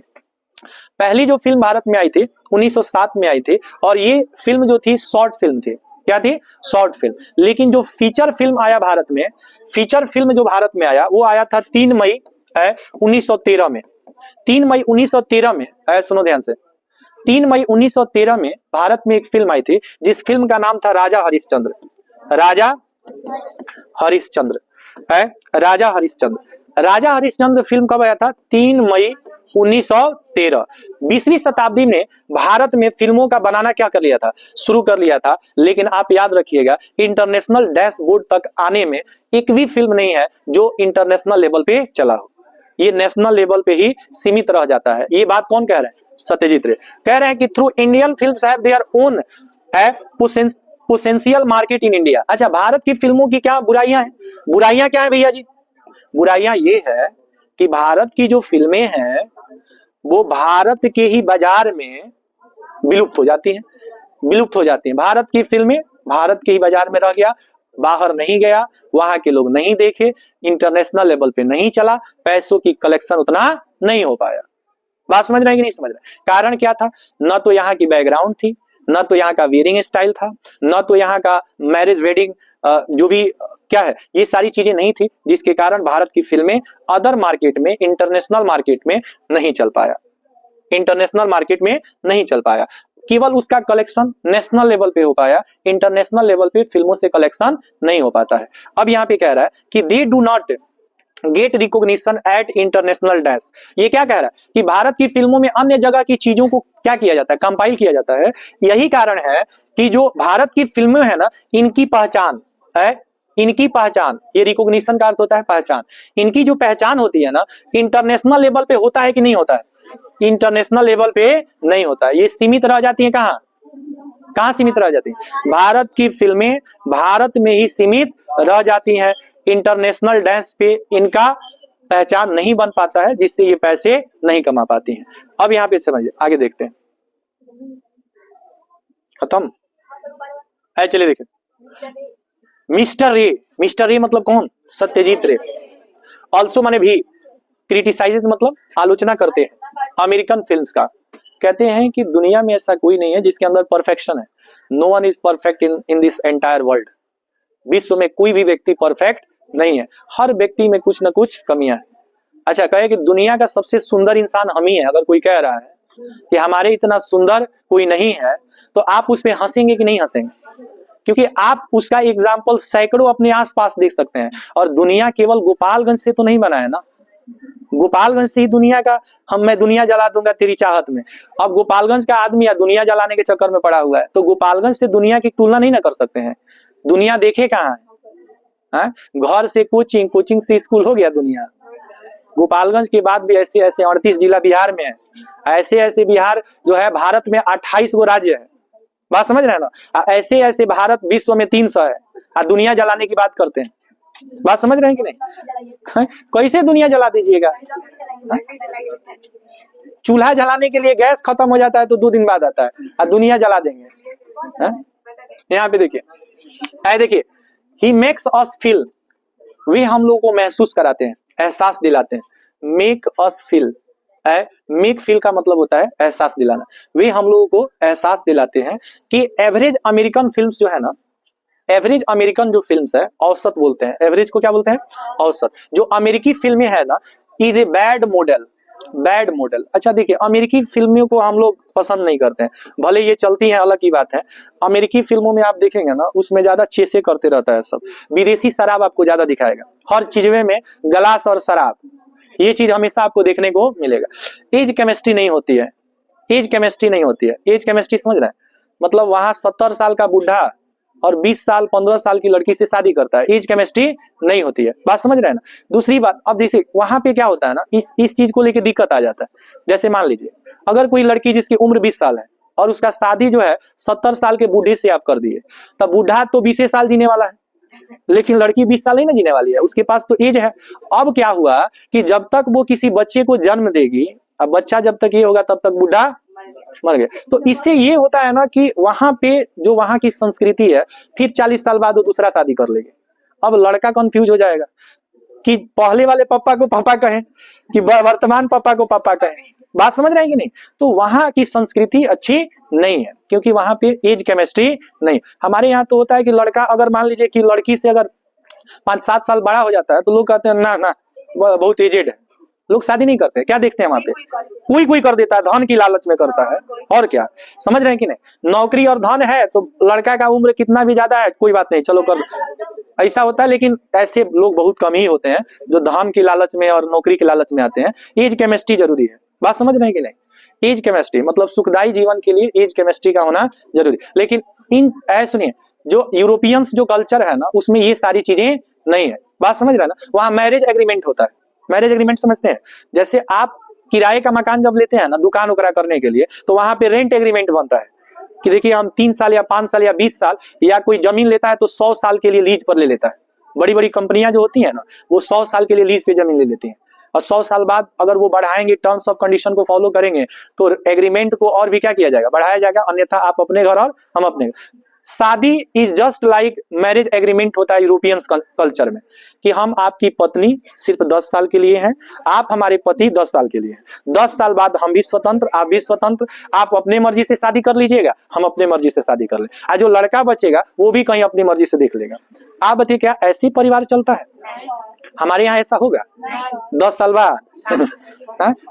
पहली जो फिल्म भारत में आई थी 1907 में आई थी, और ये फिल्म जो थी शॉर्ट फिल्म थी। क्या थी? Short film. लेकिन जो फीचर फिल्म आया भारत में, फीचर फिल्म जो भारत में आया वो आया था 3 मई 1913 में। 3 मई 1913 में, सुनो ध्यान से, 3 मई 1913 में भारत में एक फिल्म आई थी जिस फिल्म का नाम था राजा हरिश्चंद्र। राजा हरिश्चंद्र है। राजा हरिश्चंद्र। राजा हरिश्चंद्र फिल्म कब आया था? 3 मई 1913। 20वीं शताब्दी में भारत में फिल्मों का बनाना क्या कर लिया था? शुरू कर लिया था। लेकिन आप याद रखिएगा, इंटरनेशनल डैशबोर्ड तक आने में एक भी फिल्म नहीं है जो इंटरनेशनल लेवल पे चला हो। ये नेशनल लेवल पे ही सीमित रह जाता है। ये बात कौन कह रहे हैं? सत्यजीत रे कह रहे हैं कि through Indian films have their own potential market in India. अच्छा, भारत की फिल्मों की क्या बुराइयां हैं? बुराइयां क्या है भैया जी? बुराइयां ये है कि भारत की जो फिल्में हैं वो भारत के ही बाजार में विलुप्त हो जाती हैं। विलुप्त हो जाती हैं। भारत की फिल्में भारत के ही बाजार में रह गया, बाहर नहीं गया, वहां के लोग नहीं देखे, इंटरनेशनल लेवल पे नहीं चला, पैसों की कलेक्शन उतना नहीं हो पाया। बात समझ रहे हैं कि नहीं समझ रहे? कारण क्या था? न तो यहाँ की बैकग्राउंड थी, न तो यहाँ का वेयरिंग स्टाइल था, न तो यहाँ का मैरिज वेडिंग जो भी क्या है, ये सारी चीजें नहीं थी, जिसके कारण भारत की फिल्में अदर मार्केट में, इंटरनेशनल मार्केट में नहीं चल पाया। इंटरनेशनल मार्केट में नहीं चल पाया। केवल उसका कलेक्शन नेशनल लेवल पे हो पाया, इंटरनेशनल लेवल पे फिल्मों से कलेक्शन नहीं हो पाता है। अब यहाँ पे कह रहा है कि they do not get recognition at international dash. ये क्या कह रहा है कि भारत की फिल्मों में अन्य जगह की चीजों को क्या किया जाता है? कंपाइल किया जाता है। यही कारण है कि जो भारत की फिल्में है ना, इनकी पहचान है, इनकी पहचान, ये रिकॉग्निशन का अर्थ होता है पहचान। इनकी जो पहचान होती है ना, इंटरनेशनल लेवल पे होता है कि नहीं होता है? इंटरनेशनल लेवल पे नहीं होता है। ये सीमित रह जाती है कहाँ? कहाँ सीमित रह जाती है? भारत की फिल्में भारत में ही सीमित रह जाती हैं। इंटरनेशनल डांस पे इनका पहचान नहीं बन पाता है, जिससे ये पैसे नहीं कमा पाती हैं। अब यहाँ पे समझिए, आगे देखते हैं। खत्म है? चलिए देखिए, मिस्टर रे। मिस्टर रे मतलब कौन? सत्यजीत रे। ऑल्सो माने भी, क्रिटिसाइजेस मतलब आलोचना करते हैं अमेरिकन फिल्म्स का। कहते हैं कि दुनिया में ऐसा कोई नहीं है जिसके अंदर परफेक्शन है। No one is perfect in this entire world. विश्व में कोई भी व्यक्ति परफेक्ट नहीं है, हर व्यक्ति में कुछ न कुछ कमियां हैं। अच्छा, कहे कि दुनिया का सबसे सुंदर इंसान हम ही है, अगर कोई कह रहा है कि हमारे इतना सुंदर कोई नहीं है, तो आप उस पर हंसेंगे कि नहीं हंसेंगे? क्योंकि आप उसका एग्जाम्पल सैकड़ों अपने आसपास देख सकते हैं। और दुनिया केवल गोपालगंज से तो नहीं बना है ना, गोपालगंज से ही दुनिया का मैं दुनिया जला दूंगा तेरी चाहत में। अब गोपालगंज का आदमी या दुनिया जलाने के चक्कर में पड़ा हुआ है, तो गोपालगंज से दुनिया की तुलना नहीं ना कर सकते हैं। दुनिया देखे कहाँ है? घर से कोचिंग, कोचिंग से स्कूल हो गया दुनिया। गोपालगंज के बाद भी ऐसे ऐसे 38 जिला बिहार में है, ऐसे ऐसे बिहार जो है भारत में 28 गो राज्य है। बात समझ रहे हैं ना? ऐसे ऐसे भारत विश्व में 300 है, और दुनिया जलाने की बात करते हैं। बात समझ रहे हैं कि नहीं? कैसे दुनिया जला दीजिएगा? चूल्हा जलाने के लिए गैस खत्म हो जाता है तो 2 दिन बाद आता है, और दुनिया जला देंगे। यहाँ पे देखिए, देखिए, ही मेक्स अस फील, वे हम लोगों को महसूस कराते हैं, एहसास दिलाते हैं। Make us feel, make feel का मतलब होता है एहसास दिलाना। वे हम लोगों को एहसास दिलाते हैं कि एवरेज अमेरिकन फिल्म्स जो है ना, एवरेज अमेरिकन जो फिल्म्स है, औसत बोलते हैं, एवरेज को क्या बोलते हैं? औसत। जो अमेरिकी फिल्में है ना, is a bad model, bad model. अच्छा देखिए, अमेरिकी फिल्मों को हम लोग पसंद नहीं करते हैं, भले ये चलती हैं अलग की बात है। अमेरिकी फिल्मों में आप देखेंगे ना, उसमें ज्यादा चेसे करते रहता है सब, विदेशी शराब आपको ज्यादा दिखाएगा, हर चीज में गलास और शराब, ये चीज हमेशा आपको देखने को मिलेगा। एज केमिस्ट्री नहीं होती है, एज केमिस्ट्री नहीं होती है। एज केमिस्ट्री समझ रहे हैं? मतलब वहां 70 साल का बूढ़ा और 20 साल 15 साल की लड़की से शादी करता है, एज केमिस्ट्री नहीं होती है। बात समझ रहे हैं ना? दूसरी बात, अब जैसे वहां पे क्या होता है ना, इस चीज को लेके दिक्कत आ जाता है। जैसे मान लीजिए, अगर कोई लड़की जिसकी उम्र 20 साल है और उसका शादी जो है 70 साल के बूढ़े से आप कर दिए, तब बूढ़ा तो 20 साल जीने वाला है, लेकिन लड़की 20 साल नहीं ना जीने वाली है, उसके पास तो एज है। अब क्या हुआ कि जब तक वो किसी बच्चे को जन्म देगी, अब बच्चा जब तक ये होगा तब तक बूढ़ा मर गया। तो इससे ये होता है ना कि वहां पे जो वहां की संस्कृति है, फिर 40 साल बाद वो दूसरा शादी कर लेगी। अब लड़का कंफ्यूज हो जाएगा कि पहले वाले पापा को पापा कहें कि वर्तमान पापा को पापा कहें। बात समझ रहे हैं कि नहीं? तो वहां की संस्कृति अच्छी नहीं है, क्योंकि वहां पे एज केमिस्ट्री नहीं। हमारे यहाँ तो होता है कि लड़का अगर मान लीजिए कि लड़की से अगर 5-7 साल बड़ा हो जाता है, तो लोग कहते हैं ना ना बहुत एजेड है, लोग शादी नहीं करते। क्या देखते हैं वहां पे? कोई कर देता है, धन की लालच में करता है, और क्या। समझ रहे हैं कि नहीं? नौकरी और धन है तो लड़का का उम्र कितना भी ज्यादा है, कोई बात नहीं, चलो कर, ऐसा होता है। लेकिन ऐसे लोग बहुत कम ही होते हैं जो धन की लालच में और नौकरी की लालच में आते हैं। एज केमिस्ट्री जरूरी है। बात समझ रहे हैं कि नहीं? एज केमिस्ट्री मतलब सुखदायी जीवन के लिए एज केमिस्ट्री का होना जरूरी। लेकिन सुनिए, जो यूरोपियंस जो कल्चर है ना, उसमें ये सारी चीजें नहीं है। बात समझ रहे हैं ना? वहां मैरिज एग्रीमेंट होता है। मैरिज एग्रीमेंट समझते हैं? जैसे आप किराए का मकान जब लेते हैं ना दुकान उकरा करने के लिए, तो वहां पे रेंट एग्रीमेंट बनता है कि देखिए हम 3 साल या 5 साल या 20 साल, या कोई जमीन लेता है तो 100 साल के लिए लीज पर ले लेता है। बड़ी बड़ी कंपनियां जो होती है ना, वो 100 साल के लिए लीज पे जमीन ले लेती हैं, और 100 साल बाद अगर वो बढ़ाएंगे, टर्म्स ऑफ कंडीशन को फॉलो करेंगे, तो एग्रीमेंट को और भी क्या किया जाएगा, बढ़ाया जाएगा। अन्यथा आप अपने घर और हम अपने घर। शादी is just like marriage agreement होता है यूरोपियंस कल्चर में, कि हम आपकी पत्नी सिर्फ 10 साल के लिए हैं, आप हमारे पति 10 साल के लिए हैं। 10 साल बाद हम भी स्वतंत्र, आप भी स्वतंत्र, आप अपने मर्जी से शादी कर लीजिएगा, हम अपने मर्जी से शादी कर ले। और जो लड़का बचेगा वो भी कहीं अपनी मर्जी से देख लेगा। आप बताइए, क्या ऐसी परिवार चलता है? हमारे यहाँ ऐसा होगा 10 साल बाद?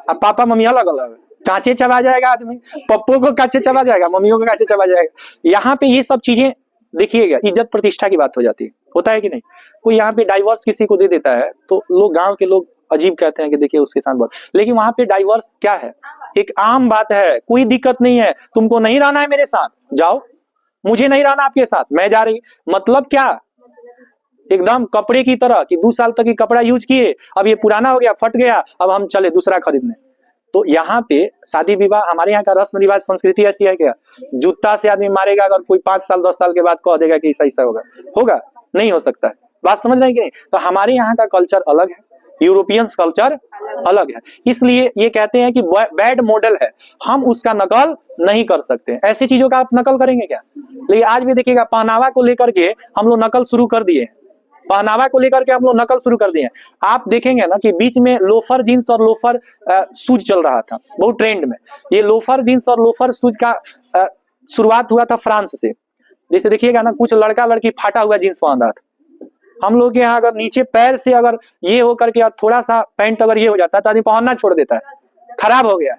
अब पापा मम्मी अलग अलग, कांचे चबा जाएगा आदमी, पप्पू को कांचे चबा जाएगा, मम्मियों को कांचे चबा जाएगा। यहाँ पे ये सब चीजें देखिएगा, इज्जत प्रतिष्ठा की बात हो जाती है। होता है कि नहीं? कोई यहाँ पे डाइवोर्स किसी को दे देता है तो लोग, गांव के लोग अजीब कहते हैं कि देखिए उसके साथ बहुत, लेकिन वहां पे डाइवोर्स क्या है, एक आम बात है, कोई दिक्कत नहीं है। तुमको नहीं रहना है मेरे साथ, जाओ, मुझे नहीं रहना आपके साथ, मैं जा रही। मतलब क्या, एकदम कपड़े की तरह कि 2 साल तक ही कपड़ा यूज किए, अब ये पुराना हो गया, फट गया, अब हम चले दूसरा खरीदने। तो यहाँ पे शादी विवाह, हमारे यहाँ का रस्म रिवाज संस्कृति ऐसी है क्या? जूता से आदमी मारेगा अगर कोई 5 साल 10 साल के बाद कह देगा कि ऐसा होगा, होगा? नहीं हो सकता है। बात समझ रहे हैं कि नहीं? तो हमारे यहाँ का कल्चर अलग है, यूरोपियंस कल्चर अलग है। इसलिए ये कहते हैं कि बैड मॉडल है, हम उसका नकल नहीं कर सकते। ऐसी चीजों का आप नकल करेंगे क्या? लेकिन आज भी देखिएगा, पहनावा को लेकर के हम लोग नकल शुरू कर दिए, पहनावा को लेकर के हम लोग नकल शुरू कर दिए। आप देखेंगे ना कि बीच में लोफर जींस और लोफर शूज चल रहा था, बहुत ट्रेंड में। ये लोफर जींस और लोफर शूज का शुरुआत हुआ था फ्रांस से। जैसे देखिएगा ना, कुछ लड़का लड़की फाटा हुआ जींस पहन रहा था, हम लोग के यहाँ अगर नीचे पैर से अगर ये हो करके थोड़ा सा पैंट अगर ये हो जाता है तो आदमी पहनना छोड़ देता है, खराब हो गया।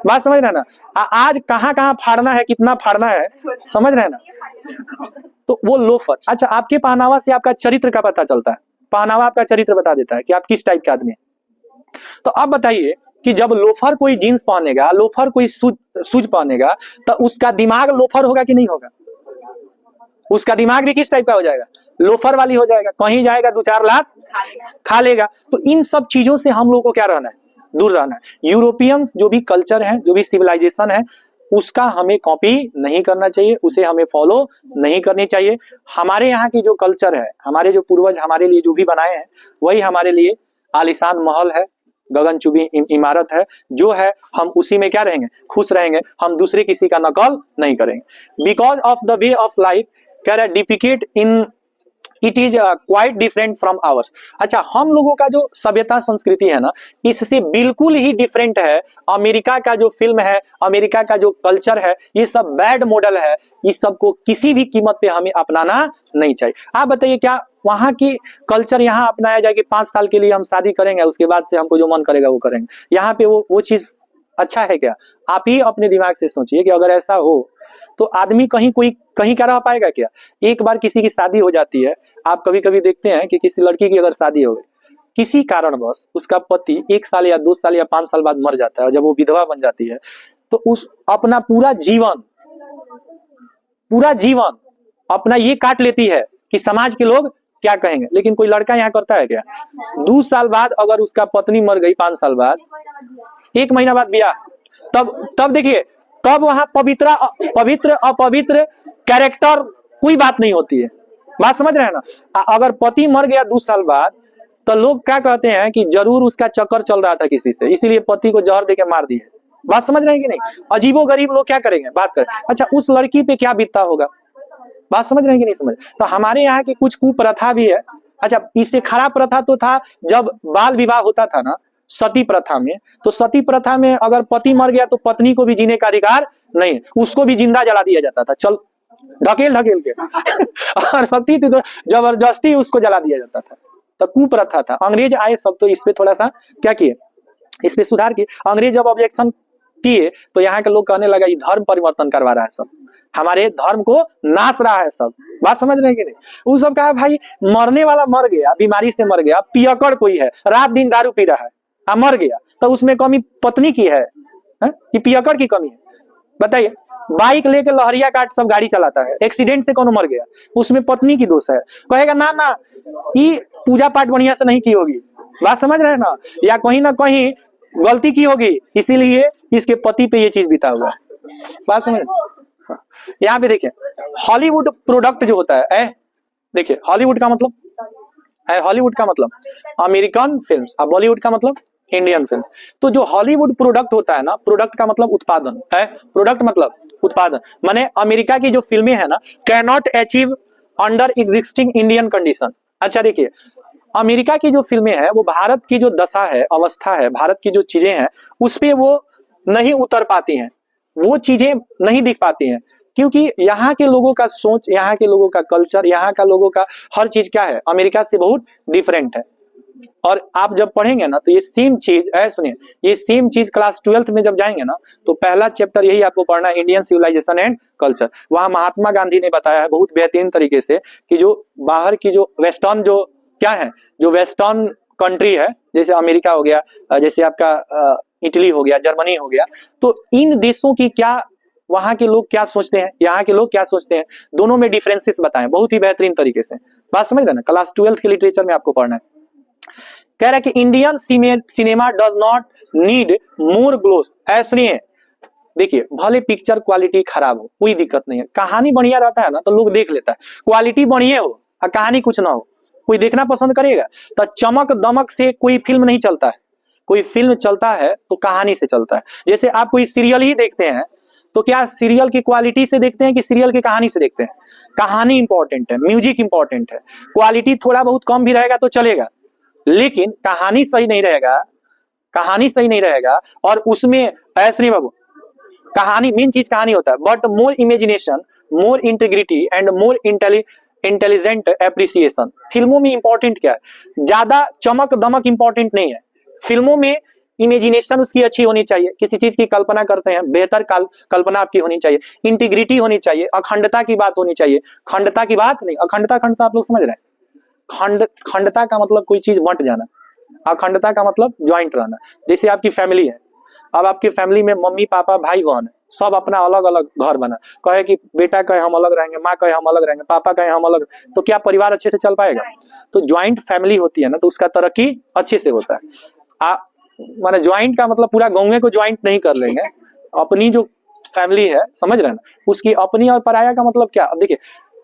बात समझ रहे हैं ना? आज कहाँ कहाँ फाड़ना है, कितना फाड़ना है, समझ रहे हैं ना? तो वो लोफर। अच्छा, आपके पहनावा से आपका चरित्र का पता चलता है, पहनावा आपका चरित्र बता देता है कि आप किस टाइप के आदमी हैं। तो अब बताइए कि जब लोफर कोई जींस पहनेगा, लोफर कोई शूज पहनेगा, तो उसका दिमाग लोफर होगा कि नहीं होगा? उसका दिमाग भी किस टाइप का हो जाएगा? लोफर वाली हो जाएगा। कहीं जाएगा 2-4 लाख खा लेगा। तो इन सब चीजों से हम लोग को क्या रहना है? दूर रहना है। यूरोपियंस जो भी कल्चर है, जो भी सिविलाइजेशन है, उसका हमें कॉपी नहीं करना चाहिए, उसे हमें फॉलो नहीं करनी चाहिए। हमारे यहाँ की जो कल्चर है, हमारे जो पूर्वज हमारे लिए जो भी बनाए हैं, वही हमारे लिए आलीशान महल है, गगनचुंबी इमारत है, जो है हम उसी में क्या रहेंगे? खुश रहेंगे। हम दूसरे किसी का नकल नहीं करेंगे। Because of the way of life, कह रहा है, difficult in it is quite different from hours. अच्छा, हम लोगों का जो सभ्यता संस्कृति है ना, इससे बिल्कुल ही डिफरेंट है। अमेरिका का जो फिल्म है, अमेरिका का जो कल्चर है, ये सब बैड मॉडल है। इस सब को किसी भी कीमत पे हमें अपनाना नहीं चाहिए। आप बताइए, क्या वहां की कल्चर यहाँ अपनाया जाए कि 5 साल के लिए हम शादी करेंगे, उसके बाद से हमको जो मन करेगा वो करेंगे? यहाँ पे वो चीज अच्छा है क्या? आप ही अपने दिमाग से सोचिए कि अगर ऐसा हो तो आदमी कहीं क्या रह पाएगा क्या? एक बार किसी की शादी हो जाती है, आप कभी कभी देखते हैं कि किसी लड़की की अगर शादी हो गई, किसी कारणवश उसका पति 1 साल या 2 साल या 5 साल बाद मर जाता है, और जब वो विधवा बन जाती है, तो उस अपना पूरा जीवन अपना ये काट लेती है कि समाज के लोग क्या कहेंगे। लेकिन कोई लड़का यहाँ करता है क्या? 2 साल बाद अगर उसका पत्नी मर गई, 5 साल बाद, 1 महीना बाद ब्याह, तब देखिए, तब वहां पवित्र अपवित्र कैरेक्टर कोई बात नहीं होती है। बात समझ रहे हैं ना? अगर पति मर गया 2 साल बाद, तो लोग क्या कहते हैं कि जरूर उसका चक्कर चल रहा था किसी से, इसीलिए पति को जहर देके मार दिए। बात समझ रहे हैं कि नहीं? अजीबो गरीब लोग क्या करेंगे, बात करें। अच्छा, उस लड़की पे क्या बीतता होगा? बात समझ रहे हैं कि नहीं समझ? तो हमारे यहाँ की कुछ कुप्रथा भी है। अच्छा, इससे खराब प्रथा तो था जब बाल विवाह होता था ना, सती प्रथा में। तो सती प्रथा में अगर पति मर गया तो पत्नी को भी जीने का अधिकार नहीं, उसको भी जिंदा जला दिया जाता था, चल ढकेल के और भक्ति थी तो जबरदस्ती उसको जला दिया जाता था। तो कुप्रथा था। अंग्रेज आए सब तो इस पे थोड़ा सा क्या किए, इस पे सुधार किए। अंग्रेज जब ऑब्जेक्शन किए तो यहाँ के लोग कहने लगा ये धर्म परिवर्तन करवा रहा है, सब हमारे धर्म को नाच रहा है सब। बात समझ रहे हैं कि नहीं? वो सब कहा भाई, मरने वाला मर गया, बीमारी से मर गया, पियकड़ कोई है, रात दिन दारू पी रहा है, मर गया, तो उसमें कमी पत्नी की है कि पियकड़ की कमी है? बताइए। बाइक लेके लहरिया काट सब गाड़ी चलाता है, एक्सीडेंट से कौन मर गया, उसमें पत्नी की दोष है? कहेगा ना ये पूजा पाठ बढ़िया से नहीं की होगी। बात समझ रहे हैं ना? या कहीं ना कहीं गलती की होगी, इसीलिए इसके पति पे ये चीज बीता हुआ। बात समझ? यहाँ पे देखिए, हॉलीवुड प्रोडक्ट जो होता है, देखिए हॉलीवुड का मतलब अमेरिकन फिल्म्स, और बॉलीवुड का मतलब इंडियन फिल्म। तो जो हॉलीवुड प्रोडक्ट होता है ना, प्रोडक्ट का मतलब उत्पादन है, प्रोडक्ट मतलब उत्पादन। माने अमेरिका की जो फिल्में है ना, can not achieve under existing Indian condition. अच्छा देखिए, अमेरिका की जो फिल्में हैं वो भारत की जो दशा है, अवस्था है, भारत की जो चीजें हैं उस पे वो नहीं उतर पाती हैं, वो चीजें नहीं दिख पाती हैं, क्योंकि यहाँ के लोगों का सोच, यहाँ के लोगों का कल्चर, यहाँ का लोगों का हर चीज क्या है, अमेरिका से बहुत डिफरेंट है। और आप जब पढ़ेंगे ना तो ये सेम चीज सुनिए, ये सेम चीज क्लास 12th में जब जाएंगे ना तो पहला चैप्टर यही आपको पढ़ना है, इंडियन सिविलाइजेशन एंड कल्चर। वहां महात्मा गांधी ने बताया है बहुत बेहतरीन तरीके से कि जो बाहर की जो वेस्टर्न जो क्या है, जो वेस्टर्न कंट्री है, जैसे अमेरिका हो गया, जैसे आपका इटली हो गया, जर्मनी हो गया, तो इन देशों की क्या, वहां के लोग क्या सोचते हैं, यहाँ के लोग क्या सोचते हैं, दोनों में डिफरेंसेस बताएं बहुत ही बेहतरीन तरीके से। बात समझ रहे ना? क्लास 12th के लिटरेचर में आपको पढ़ना है। कह रहा है कि Indian cinema does not need more gloss. सुनिए, देखिए भले पिक्चर क्वालिटी खराब हो कोई दिक्कत नहीं है, कहानी बढ़िया रहता है ना तो लोग देख लेता है। क्वालिटी बढ़िया हो और कहानी कुछ ना हो, कोई देखना पसंद करेगा? तो चमक दमक से कोई फिल्म नहीं चलता है, कोई फिल्म चलता है तो कहानी से चलता है। जैसे आप कोई सीरियल ही देखते हैं तो क्या सीरियल की क्वालिटी से देखते हैं कि सीरियल की कहानी से देखते हैं? कहानी इंपॉर्टेंट है, म्यूजिक इंपॉर्टेंट है, क्वालिटी थोड़ा बहुत कम भी रहेगा तो चलेगा, लेकिन कहानी सही नहीं रहेगा और उसमें ऐश्वर्य बाबू, कहानी मेन चीज कहानी होता है, but more imagination, more integrity and more intelligent appreciation. फिल्मों में इंपॉर्टेंट क्या है, ज्यादा चमक दमक इंपॉर्टेंट नहीं है। फिल्मों में इमेजिनेशन उसकी अच्छी होनी चाहिए, किसी चीज की कल्पना करते हैं बेहतर कल्पना आपकी होनी चाहिए, इंटीग्रिटी होनी चाहिए, अखंडता की बात होनी चाहिए। खंडता की बात नहीं, अखंडता खंडता आप लोग समझ रहे हैं। खंडता का मतलब कोई चीज बंट जाना, अखंडता का मतलब ज्वाइंट रहना। जैसे आपकी फैमिली है, अब आपकी फैमिली में मम्मी पापा भाई बहन है, सब अपना अलग अलग घर बना, कहे कि बेटा कहे हम अलग रहेंगे, माँ कहे हम अलग रहेंगे, पापा कहे हम अलग, तो क्या परिवार अच्छे से चल पाएगा? तो ज्वाइंट फैमिली होती है ना, तो उसका तरक्की अच्छे से होता है। माने ज्वाइंट का मतलब पूरा गांव को ज्वाइंट नहीं कर लेंगे, अपनी जो फैमिली है, समझ रहे हैं ना, उसकी अपनी और पराया का मतलब क्या। अब देखिए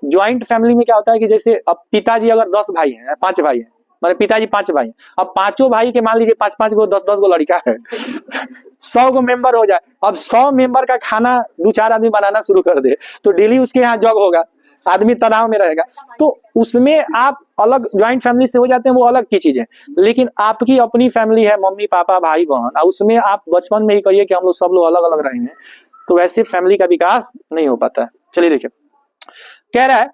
ज्वाइंट फैमिली में क्या होता है कि जैसे अब पिताजी अगर 10 भाई हैं, 5 भाई हैं, मतलब पिताजी 5 भाई हैं, अब पांचों भाई के मान लीजिए 5-5 गो 10-10 गो लड़का है 100 गो मेंबर हो जाए, अब 100 मेंबर का खाना 2-4 आदमी बनाना शुरू कर दे तो डेली उसके यहाँ जग होगा, आदमी तनाव में रहेगा। तो उसमें आप अलग ज्वाइंट फैमिली से हो जाते हैं, वो अलग की चीज है। लेकिन आपकी अपनी फैमिली है, मम्मी पापा भाई बहन, उसमें आप बचपन में ही कहिए कि हम लोग सब लोग अलग अलग रहेंगे, तो वैसे फैमिली का विकास नहीं हो पाता है। चलिए देखिए, कह रहा है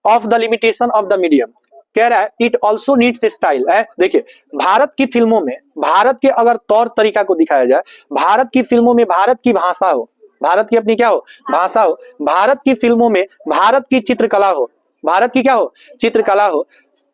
of the limitation of the medium, कह रहा है इट ऑल्सो नीड्स स्टाइल है। देखिए भारत की फिल्मों में भारत के अगर तौर तरीका को दिखाया जाए, भारत की फिल्मों में भारत की भाषा हो, भारत की अपनी क्या हो, भाषा हो, भारत की फिल्मों में भारत की चित्रकला हो, भारत की क्या हो, चित्रकला हो।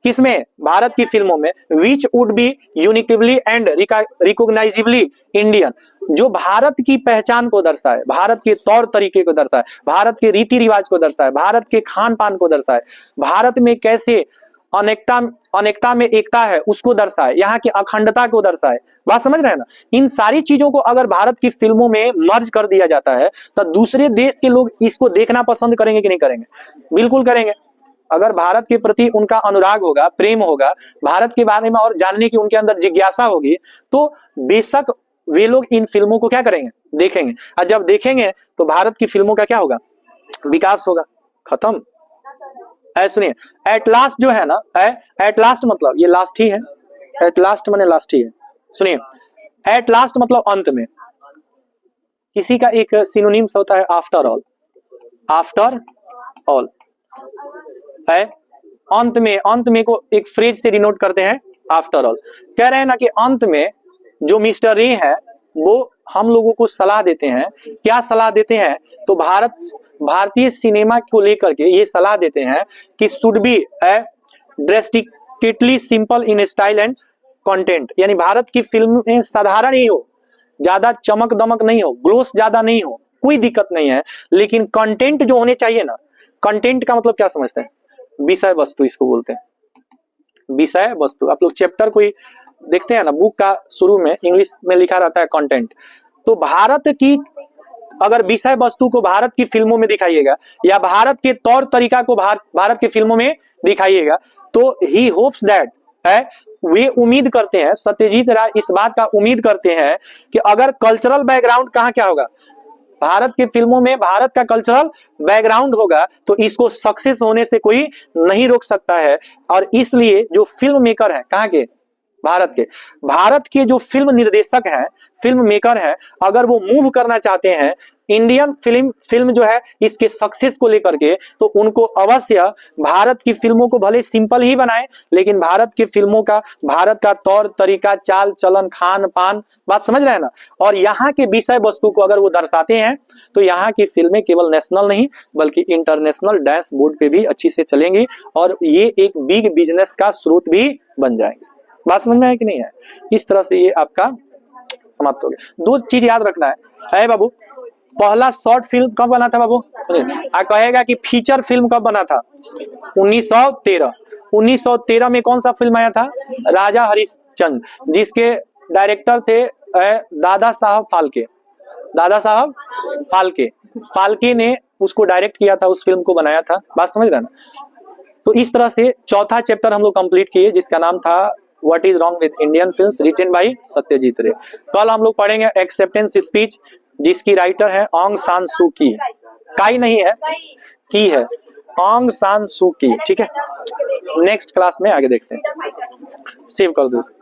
किसमें, भारत की फिल्मों में, which would be uniquely and recognisably Indian, जो भारत की पहचान को दर्शाए, भारत के तौर तरीके को दर्शाए, भारत के रीति रिवाज को दर्शाए, भारत के खान पान को दर्शाए, भारत में कैसे अनेकता में एकता है उसको दर्शाए, यहाँ की अखंडता को दर्शाए। बात समझ रहे हैं ना। इन सारी चीजों को अगर भारत की फिल्मों में मर्ज कर दिया जाता है तो दूसरे देश के लोग इसको देखना पसंद करेंगे कि नहीं करेंगे? बिल्कुल करेंगे। अगर भारत के प्रति उनका अनुराग होगा, प्रेम होगा, भारत के बारे में और जानने की उनके अंदर जिज्ञासा होगी, तो बेशक वे लोग इन फिल्मों को क्या करेंगे, देखेंगे। और जब देखेंगे तो भारत की फिल्मों का क्या होगा, विकास होगा। खत्म। सुनिए, एट लास्ट जो है ना, एट लास्ट मतलब ये लास्ट ही है, एट लास्ट माने लास्ट ही है। सुनिए, एट लास्ट मतलब अंत में। किसी का एक सिनोनिम्स होता है आफ्टर ऑल, आफ्टर ऑल है अंत में, अंत में को एक फ्रेज से डिनोट करते हैं आफ्टर ऑल। कह रहे हैं ना कि अंत में जो मिस्टर रे है वो हम लोगों को सलाह देते हैं। क्या सलाह देते हैं? तो भारतीय सिनेमा को लेकर के ये सलाह देते हैं कि should be drastically simple in style and content, यानी भारत की फिल्म में साधारण ही हो, ज्यादा चमक दमक नहीं हो, ग्लोस ज्यादा नहीं हो, कोई दिक्कत नहीं है, लेकिन कंटेंट जो होने चाहिए ना, कंटेंट का मतलब क्या समझते हैं? विषय वस्तु इसको बोलते हैं, विषय वस्तु। आप लोग चैप्टर कोई देखते हैं ना, बुक का शुरू में इंग्लिश में लिखा रहता है कंटेंट। तो भारत की अगर विषय वस्तु को भारत की फिल्मों में दिखाइएगा या भारत के तौर तरीका को भारत की फिल्मों में दिखाइएगा, तो ही होप्स दैट है, वे उम्मीद करते हैं, सत्यजीत राय इस बात का उम्मीद करते हैं कि अगर कल्चरल बैकग्राउंड कहाँ क्या होगा, भारत की फिल्मों में भारत का कल्चरल बैकग्राउंड होगा, तो इसको सक्सेस होने से कोई नहीं रोक सकता है। और इसलिए जो फिल्म मेकर है, कहाँ के, भारत के जो फिल्म निर्देशक हैं, फिल्म मेकर हैं, अगर वो मूव करना चाहते हैं इंडियन फिल्म जो है इसके सक्सेस को लेकर के, तो उनको अवश्य भारत की फिल्मों को भले सिंपल ही बनाए, लेकिन भारत की फिल्मों का, भारत का तौर तरीका, चाल चलन, खान पान, बात समझ रहे हैं ना, और यहाँ के विषय वस्तु को अगर वो दर्शाते हैं तो यहाँ की फिल्में केवल नेशनल नहीं बल्कि इंटरनेशनल डैशबोर्ड पे भी अच्छी से चलेंगी और ये एक बिग बिजनेस का स्रोत भी बन जाएंगे। बात समझ में है कि नहीं है? इस तरह से ये आपका समाप्त हो गया। दो चीज याद रखना है बाबू, पहला शॉर्ट फिल्म कब बना था बाबू? कहेगा कि फीचर फिल्म कब बना था? 1913। 1913 में कौन सा फिल्म आया था? राजा हरिश्चंद्र, जिसके डायरेक्टर थे दादा साहब फाल्के। दादा साहब फाल्के ने उसको डायरेक्ट किया था, उस फिल्म को बनाया था। बात समझ रहे ना? तो इस तरह से चौथा चैप्टर हम लोग कंप्लीट किए, जिसका नाम था what is wrong with Indian films, written by Satyajit Ray. कल हम लोग पढ़ेंगे एक्सेप्टेंस स्पीच, जिसकी राइटर है ऑंग सान सू की। काई नहीं है, की है, ऑंग सान सू की। ठीक है, नेक्स्ट क्लास में आगे देखते हैं। सेव कर दो इसको।